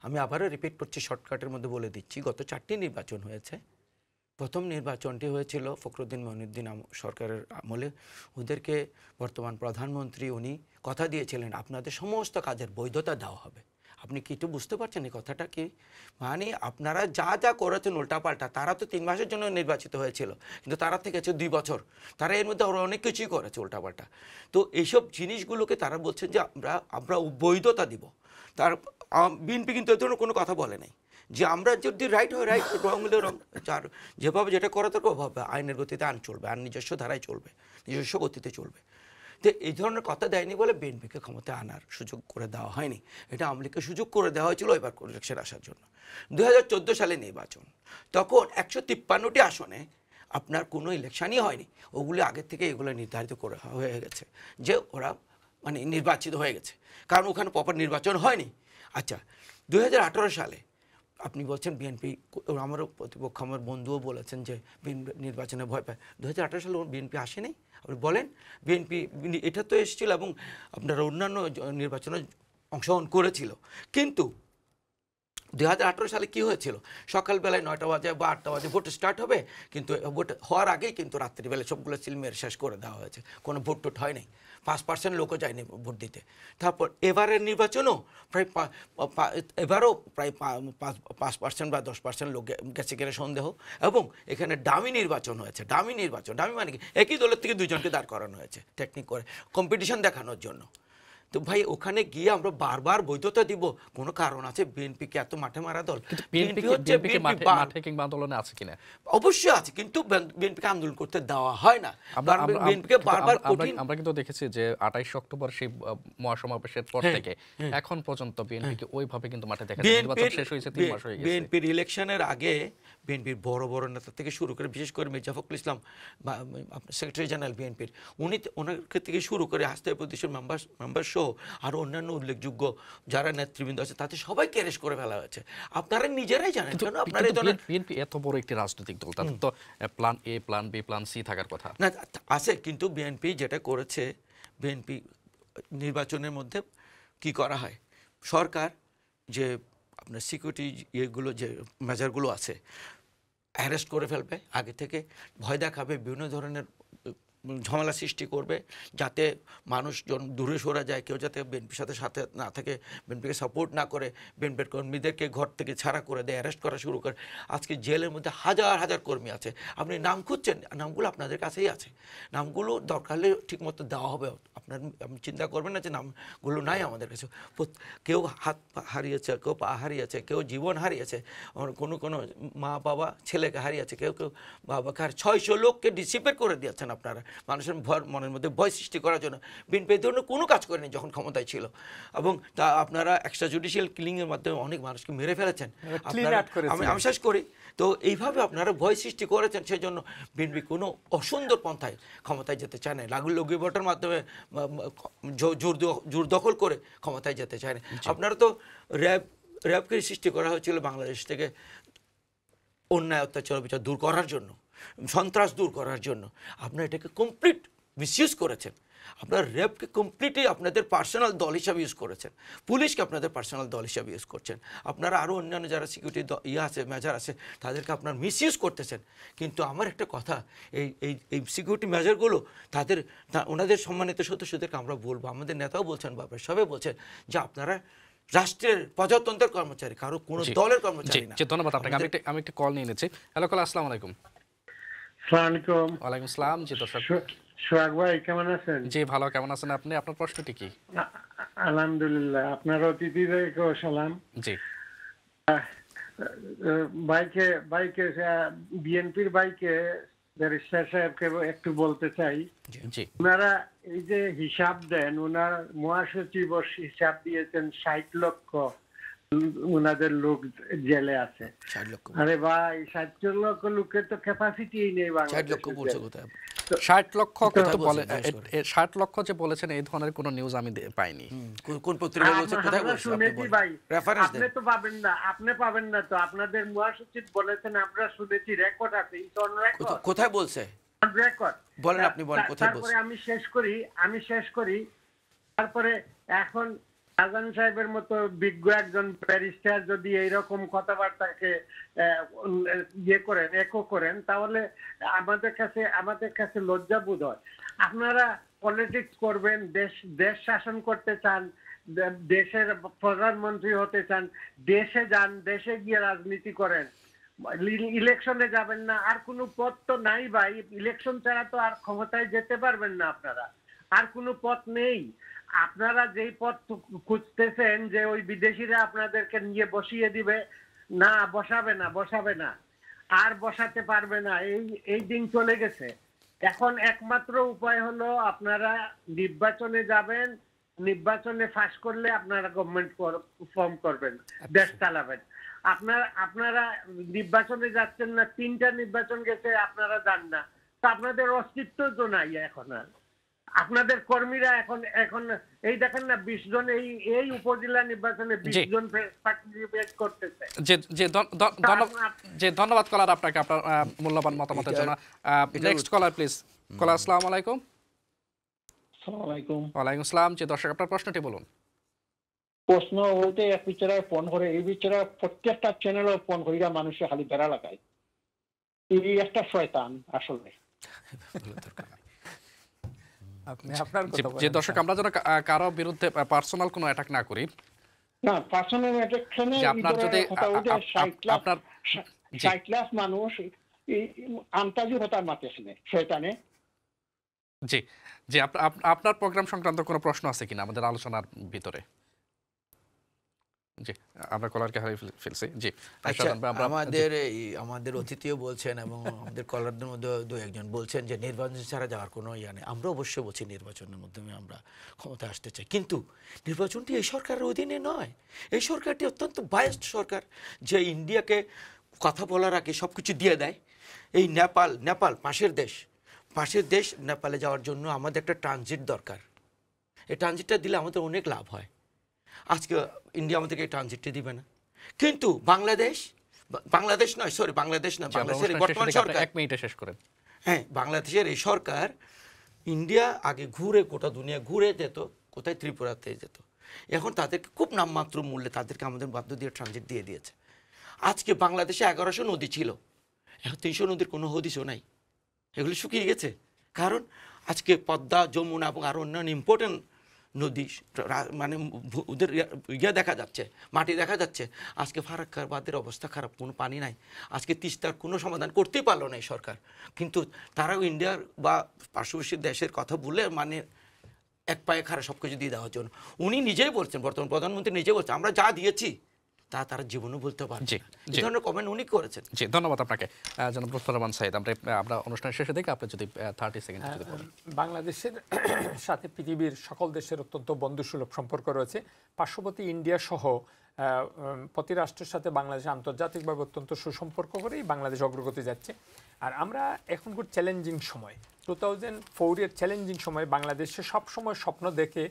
আমি আবারও রিপিট করছি, শর্টকাটের মধ্যে বলে দিচ্ছি, গত 4টি নির্বাচন হয়েছে। প্রথম নির্বাচনটি হয়েছিল ফখরুদ্দিন মঈনুদ্দিন সরকারের আমলে। ওদেরকে বর্তমান প্রধানমন্ত্রী উনি কথা দিয়েছিলেন আপনাদের সমস্ত কাজের বৈধতা দেওয়া হবে। আপনি কি একটু বুঝতে পারছেন এই কথাটা কি? মানে আপনারা যা যা করেছেন উল্টাপাল্টা, তারা তো 3 মাসের জন্য নির্বাচিত হয়েছিল, কিন্তু তারা থেকেছে 2 বছর। তারা এর মধ্যে আরও অনেক কিছুই করেছে উল্টাপাল্টা। তো এইসব জিনিসগুলোকে তারা বলছেন যে আমরা বৈধতা দিব। তার বিএনপি কিন্তু এ ধরনের কোনো কথা বলে নাই যে আমরা যদি রাইট হয় রাইট, রং হলে রং, যার যেভাবে যেটা করা দরকার ওভাবে আইনের গতিতে আইন চলবে, আর নিজস্ব ধারায় চলবে, নিজস্ব গতিতে চলবে। তো এই ধরনের কথা দেয়নি বলে বিএনপিকে ক্ষমতায় আনার সুযোগ করে দেওয়া হয়নি। এটা আওয়ামী লীগকে সুযোগ করে দেওয়া হয়েছিল এবার ইলেকশন আসার জন্য। 2014 সালে নির্বাচন, তখন 153টি আসনে আপনার কোনো ইলেকশনই হয়নি। ওগুলো আগের থেকে এগুলো নির্ধারিত করে হয়ে গেছে যে ওরা মানে নির্বাচিত হয়ে গেছে, কারণ ওখানে প্রপার নির্বাচন হয়নি। আচ্ছা, 2018 সালে আপনি বলছেন বিএনপি, আমারও প্রতিপক্ষ আমার বন্ধুও বলেছেন যে নির্বাচনে ভয় পায়। 2018 সালে বিএনপি আসেনি। আপনি বলেন বিএনপি এটা তো এসেছিল এবং আপনারা অন্যান্য নির্বাচনে অংশগ্রহণ করেছিল, কিন্তু 2018 সালে কি হয়েছিল? সকালবেলায় 9টা বাজে বা 8টা বাজে ভোট স্টার্ট হবে, কিন্তু ভোট হওয়ার আগেই কিন্তু রাত্রিবেলায় সবগুলো সিলমের শেষ করে দেওয়া হয়েছে, কোনো ভোট টোট হয় নাই, 5% লোকও যায়নি ভোট দিতে। তারপর এবারের নির্বাচনও প্রায় এবারও প্রায় 5% বা 10% লোক গেছে গেলে সন্দেহ। এবং এখানে ডামি নির্বাচন হয়েছে। ডামি মানে কি? একই দলের থেকে 2 জনকে দাঁড় করানো হয়েছে টেকনিক করে, কম্পিটিশন দেখানোর জন্য। তো ভাই ওখানে গিয়ে আমরা বারবার বৈধতা দিব, কোনো কারণ আছে? বিএনপিকে এত মাঠে মারা দল, মাঠে কিংবা আন্দোলনে আছে কিনা? অবশ্যই আছে, কিন্তু বিএনপিকে আন্দোলন করতে দেওয়া হয় না। আমরা কিন্তু দেখেছি যে 28 অক্টোবর সেই মহাসমাবেশের পর থেকে এখন পর্যন্ত বিএনপিকে ওইভাবে কিন্তু মাঠে দেখা যায়। নির্বাচন শেষ হয়েছে 3 মাস হয়ে গেছে। বিএনপির ইলেকশনের আগে বিএনপির বড় বড় নেতা থেকে শুরু করে, বিশেষ করে মির্জা ফখরুল ইসলাম বা সেক্রেটারি জেনারেল বিএনপির, ওনার থেকে শুরু করে হাসতে প্রদেশের মেম্বার সহ আরও অন্যান্য উল্লেখযোগ্য যারা নেতৃবৃন্দ আছে তাদের সবাইকে অ্যারেস্ট করে ফেলা হয়েছে। আপনারা নিজেরাই জানেন কেন আপনারা এই ধরনের বিএনপি এত বড় একটি রাজনৈতিক দল, তাদের তো plan A, plan B, plan C থাকার কথা। না আছে, কিন্তু বিএনপি যেটা করেছে, বিএনপি নির্বাচনের মধ্যে কি করা হয়, সরকার যে আপনার সিকিউরিটি ইয়েগুলো যে মেজারগুলো আছে অ্যারেস্ট করে ফেলবে, আগে থেকে ভয় দেখাবে, বিভিন্ন ধরনের ঝামেলা সৃষ্টি করবে যাতে মানুষজন দূরে সরে যায়, কেউ যাতে বিএনপির সাথে না থাকে, বিএনপিকে সাপোর্ট না করে, বিএনপির কর্মীদেরকে ঘর থেকে ছাড়া করে দেয়, অ্যারেস্ট করা শুরু করে। আজকে জেলের মধ্যে হাজার হাজার কর্মী আছে, আপনি নাম খুঁজছেন, নামগুলো আপনাদের কাছেই আছে, নামগুলো দরকার হলে ঠিকমতো দেওয়া হবে। আপনি চিন্তা করবেন না যে নামগুলো নাই আমাদের কাছে। কেউ হাত হারিয়েছে, কেউ পা হারিয়েছে, কেউ জীবন হারিয়েছে, কোনো মা বাবা ছেলেকে হারিয়েছে, কেউ বাবাকে 600 লোককে ডিসিপেট করে দিয়েছেন আপনারা মানুষের মনের মধ্যে ভয় সৃষ্টি করার জন্য। বিএনপি এই ধরনের কোনো কাজ করেনি যখন ক্ষমতায় ছিল, এবং তা আপনারা এক্সট্রা জুডিশিয়াল কিলিংয়ের মাধ্যমে অনেক মানুষকে মেরে ফেলেছেন। আমি শেষ করি, তো এইভাবে আপনারা ভয় সৃষ্টি করেছেন, সেই জন্য বিএনপি কোনো অসুন্দর পন্থায় ক্ষমতায় যেতে চায় না, লগি ভোটের মাধ্যমে জোর দখল করে ক্ষমতায় যেতে চায় না। আপনারা তো র্যাবকে সৃষ্টি করা হয়েছিল বাংলাদেশ থেকে অন্যায় অত্যাচার বিচার দূর করার জন্য, সন্ত্রাস দূর করার জন্য। আপনারা এটাকে কমপ্লিট মিসইউজ করেছেন। আপনারা র্যাবকে কমপ্লিটলি আপনাদের পার্সোনাল দল হিসাবে ইউজ করেছেন, পুলিশকে আপনাদের পার্সোনাল দল হিসাবে ইউজ করছেন, আপনারা আরও অন্যান্য যারা সিকিউরিটি আছে মেজার আছে তাদেরকে আপনারা মিসইউজ করতেছেন। কিন্তু আমার একটা কথা, এই সিকিউরিটি মেজারগুলো ওনাদের সম্মানিত সদস্যদেরকে আমরা বলবো, আমাদের নেতাও বলছেন, বাবা সবাই বলছেন যে আপনারা রাষ্ট্রের প্রজাতন্ত্রের কর্মচারী, কারো কোনো দলের কর্মচারী না। ধন্যবাদ আপনাকে। আমি একটা কল নিয়ে নিচ্ছি। হ্যালো কল, আসসালামু আলাইকুম। ওয়ালাইকুম আসসালাম। জি দর্শক, সোহাগ ভাই কেমন আছেন? জি ভালো, কেমন আছেন আপনি? আপনার প্রশ্নটি কি? আলহামদুলিল্লাহ, আপনার অতিথিদেরকেও সালাম। জি বাইকে বিএনপির বাইকে ব্যারিস্টার সাহেবকে একটু বলতে চাই, ওনারা এই যে হিসাব দেন, ওনার মহাসচিব হিসাব দিয়েছেন 60 লক্ষ ওনাদের লোক জেলে আছে। আরে ভাই, 60 লক্ষ লোকের তো ক্যাপাসিটি নেই বাংলাদেশে। 60 লক্ষ কিন্তু বলে, 60 লক্ষ যে বলেছেন এই ধরনের কোনো নিউজ আমি পাইনি। কোন পত্রিকা বলছে, কোথায় বলছে? শুনেছি ভাই, আপনি তো পাবেন না, আপনি পাবেন না তো। আপনাদের মহাসচিব বলেছেন, আমরা শুনেছি, রেকর্ড আছে, ইটন রেকর্ড। কোথায় বলছে রেকর্ড বলেন, আপনি বলেন কোথায় বলছে। তারপরে আমি শেষ করি। তারপরে এখন আজান সাহেবের মতো বিজ্ঞ একজন ব্যারিস্টার যদি এইরকম কথাবার্তাকে একো করেন, তাহলে আমাদের কাছে লজ্জা বোধ হয়। আপনারা পলিটিক্স করবেন, দেশ শাসন করতে চান, দেশের প্রধানমন্ত্রী হতে চান, দেশে যান, দেশে গিয়ে রাজনীতি করেন, ইলেকশনে যাবেন না। আর কোনো পথ তো নাই ভাই, ইলেকশন ছাড়া তো আর ক্ষমতায় যেতে পারবেন না আপনারা, আর কোনো পথ নেই। আপনারা যেই পথ খুঁজতেছেন যে ওই বিদেশিরা আপনাদেরকে নিয়ে বসিয়ে দিবে, না, বসাবে না, আর বসাতে পারবে না। এই দিন চলে গেছে। এখন একমাত্র উপায় হলো আপনারা নির্বাচনে যাবেন, নির্বাচনে ফাঁস করলে আপনারা গভর্নমেন্ট ফর্ম করবেন, দেশ চালাবেন। আপনারা নির্বাচনে যাচ্ছেন না, 3টা নির্বাচন গেছে, আপনারা যান না, তো আপনাদের অস্তিত্ব তো নাই এখন আর। আপনাদের কর্মীরা এখন এই দেখেন না, 20 জন এই উপজেলা নির্বাচনে 20 জন পার্টিসিপেট করতেছে। যে ধন্যবাদ কলার আপনাকে, আপনার মূল্যবান মতামতের জন্য। Next collar please. কলার, আসসালামু আলাইকুম। ওয়ালাইকুম আসসালাম। যে দর্শক, আপনার প্রশ্নটি বলুন। প্রশ্ন বলতে, এক বিচারায় ফোন করে, এই বিচারা প্রত্যেকটা চ্যানেলে ফোন করিয়া মানুষের খালি বেড়া লাগায়। এই একটা শয়তান আসলে। যে দর্শক, আমরা যেন কারো বিরুদ্ধে পার্সোনাল কোনো অ্যাটাক না করি। না, পার্সোনাল অ্যাটাকশনে আপনার যদি আপনার 60 লাখ মানুষ আন্তর্জাতিকতার মাতেছে শয়তানে। জি জি, আপনার প্রোগ্রাম সংক্রান্ত কোনো প্রশ্ন আছে কিনা আমাদের আলোচনার ভিতরে? জি, আমরা কলারকে হারিয়ে ফেলছি। জি, আমাদের অতিথিও বলছেন এবং আমাদের কলারদের মধ্যে 2-1 জন বলছেন যে নির্বাচন ছাড়া যাওয়ার কোনো ইয়ে নেই। আমরা অবশ্যই বলছি নির্বাচনের মাধ্যমে আমরা ক্ষমতায় আসতে চাই, কিন্তু নির্বাচনটি এই সরকারের অধীনে নয়। এই সরকারটি অত্যন্ত বায়াসড সরকার, যে ইন্ডিয়াকে কথা বলার আগে সব কিছু দিয়ে দেয়। এই নেপাল পাশের দেশ নেপালে যাওয়ার জন্য আমাদের একটা ট্রানজিট দরকার। এই ট্রানজিটটা দিলে আমাদের অনেক লাভ হয়। আজকে ইন্ডিয়া আমাদেরকে এই ট্রানজিটটা দিবে না, কিন্তু বাংলাদেশ নয়, বাংলাদেশ না, বাংলাদেশের বর্তমান সরকার, 1 মিনিটে শেষ করেন। হ্যাঁ, বাংলাদেশের এই সরকার ইন্ডিয়া আগে ঘুরে গোটা দুনিয়া ঘুরে যেত, কোথায় ত্রিপুরাতে যেত, এখন তাদেরকে খুব নামমাত্র মূল্যে তাদেরকে আমাদের বাধ্য দিয়ে ট্রানজিট দিয়ে দিয়েছে। আজকে বাংলাদেশে 1100 নদী ছিল, এখন 300 নদীর কোনো হদিশও নাই, এগুলো শুকিয়ে গেছে। কারণ আজকে পদ্মা, যমুনা এবং আরও অন্যান্য ইম্পর্টেন্ট নদী মানে ওদের দেখা যাচ্ছে, মাটি দেখা যাচ্ছে। আজকে ফারাক্কার বাঁধের অবস্থা খারাপ, কোনো পানি নাই। আজকে তিস্তার কোনো সমাধান করতেই পারলো না এই সরকার, কিন্তু তারাও ইন্ডিয়ার বা পার্শ্ববর্তী দেশের কথা বলে মানে এক পায়ে খারাপ সব কিছু দিয়ে দেওয়ার জন্য। উনি নিজেই বলছেন, বর্তমান প্রধানমন্ত্রী নিজেই বলছেন আমরা যা দিয়েছি তা তারা জীবনও বলতে পারে। এই ধরনের কমেন্ট উনি করেছেন। জি, ধন্যবাদ আপনাকে জনাব লুৎফর রহমান সাঈদ। আমরা অনুষ্ঠানের শেষে দেখে আপনি যদি 30 সেকেন্ড যদি বলেন। বাংলাদেশের সাথে পৃথিবীর সকল দেশের অত্যন্ত বন্ধুসুলভ সম্পর্ক রয়েছে। পার্শ্ববর্তী ইন্ডিয়া সহ প্রতি রাষ্ট্রের সাথে বাংলাদেশ আন্তর্জাতিকভাবে অত্যন্ত সুসম্পর্ক করেই বাংলাদেশ অগ্রগতি যাচ্ছে। আর আমরা এখন খুব চ্যালেঞ্জিং সময়, 2004 চ্যালেঞ্জিং সময় বাংলাদেশে সবসময় স্বপ্ন দেখে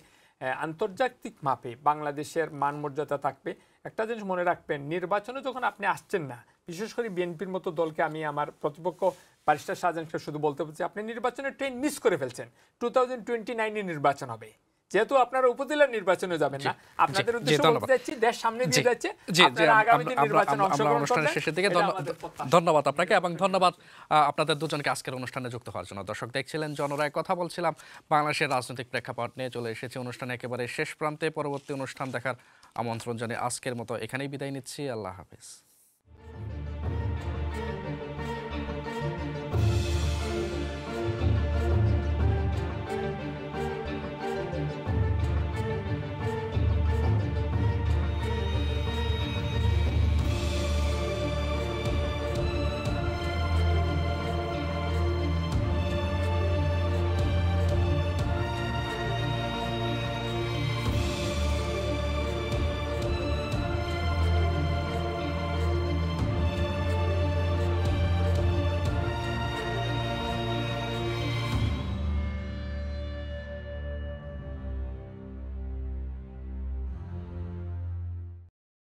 আন্তর্জাতিক মাপে বাংলাদেশের মান মর্যাদা থাকবে। একটা জিনিস মনে রাখবেন, নির্বাচনে যখন আপনি আসছেন না, বিশেষ করে বিএনপির মতো দলকে আমি আমার প্রতিপক্ষ ব্যারিস্টার শাহজাহানকে শুধু বলতে বলছি, আপনি নির্বাচনের ট্রেন মিস করে ফেলছেন। 2029 নির্বাচন হবে, যেহেতু আপনারা উপজেলার নির্বাচনে যাবেন না, আপনাদের উদ্দেশ্য বলতে যাচ্ছি দেশ সামনে দিয়ে যাচ্ছে, আপনারা আগামী দিন নির্বাচনে অংশগ্রহণ করবেন। শেষের দিকে ধন্যবাদ আপনাকে এবং ধন্যবাদ আপনাদের দুজনকে আজকের অনুষ্ঠানে যুক্ত হওয়ার জন্য। দর্শক দেখছিলেন জনরায় কথা বলছিলাম, বাংলাদেশের রাজনৈতিক প্রেক্ষাপট নিয়ে চলে এসেছে অনুষ্ঠানে একেবারে শেষ প্রান্তে। পরবর্তী অনুষ্ঠান দেখার আমন্ত্রণ জানিয়ে আজকের মতো এখানেই বিদায় নিচ্ছি। আল্লাহ হাফেজ।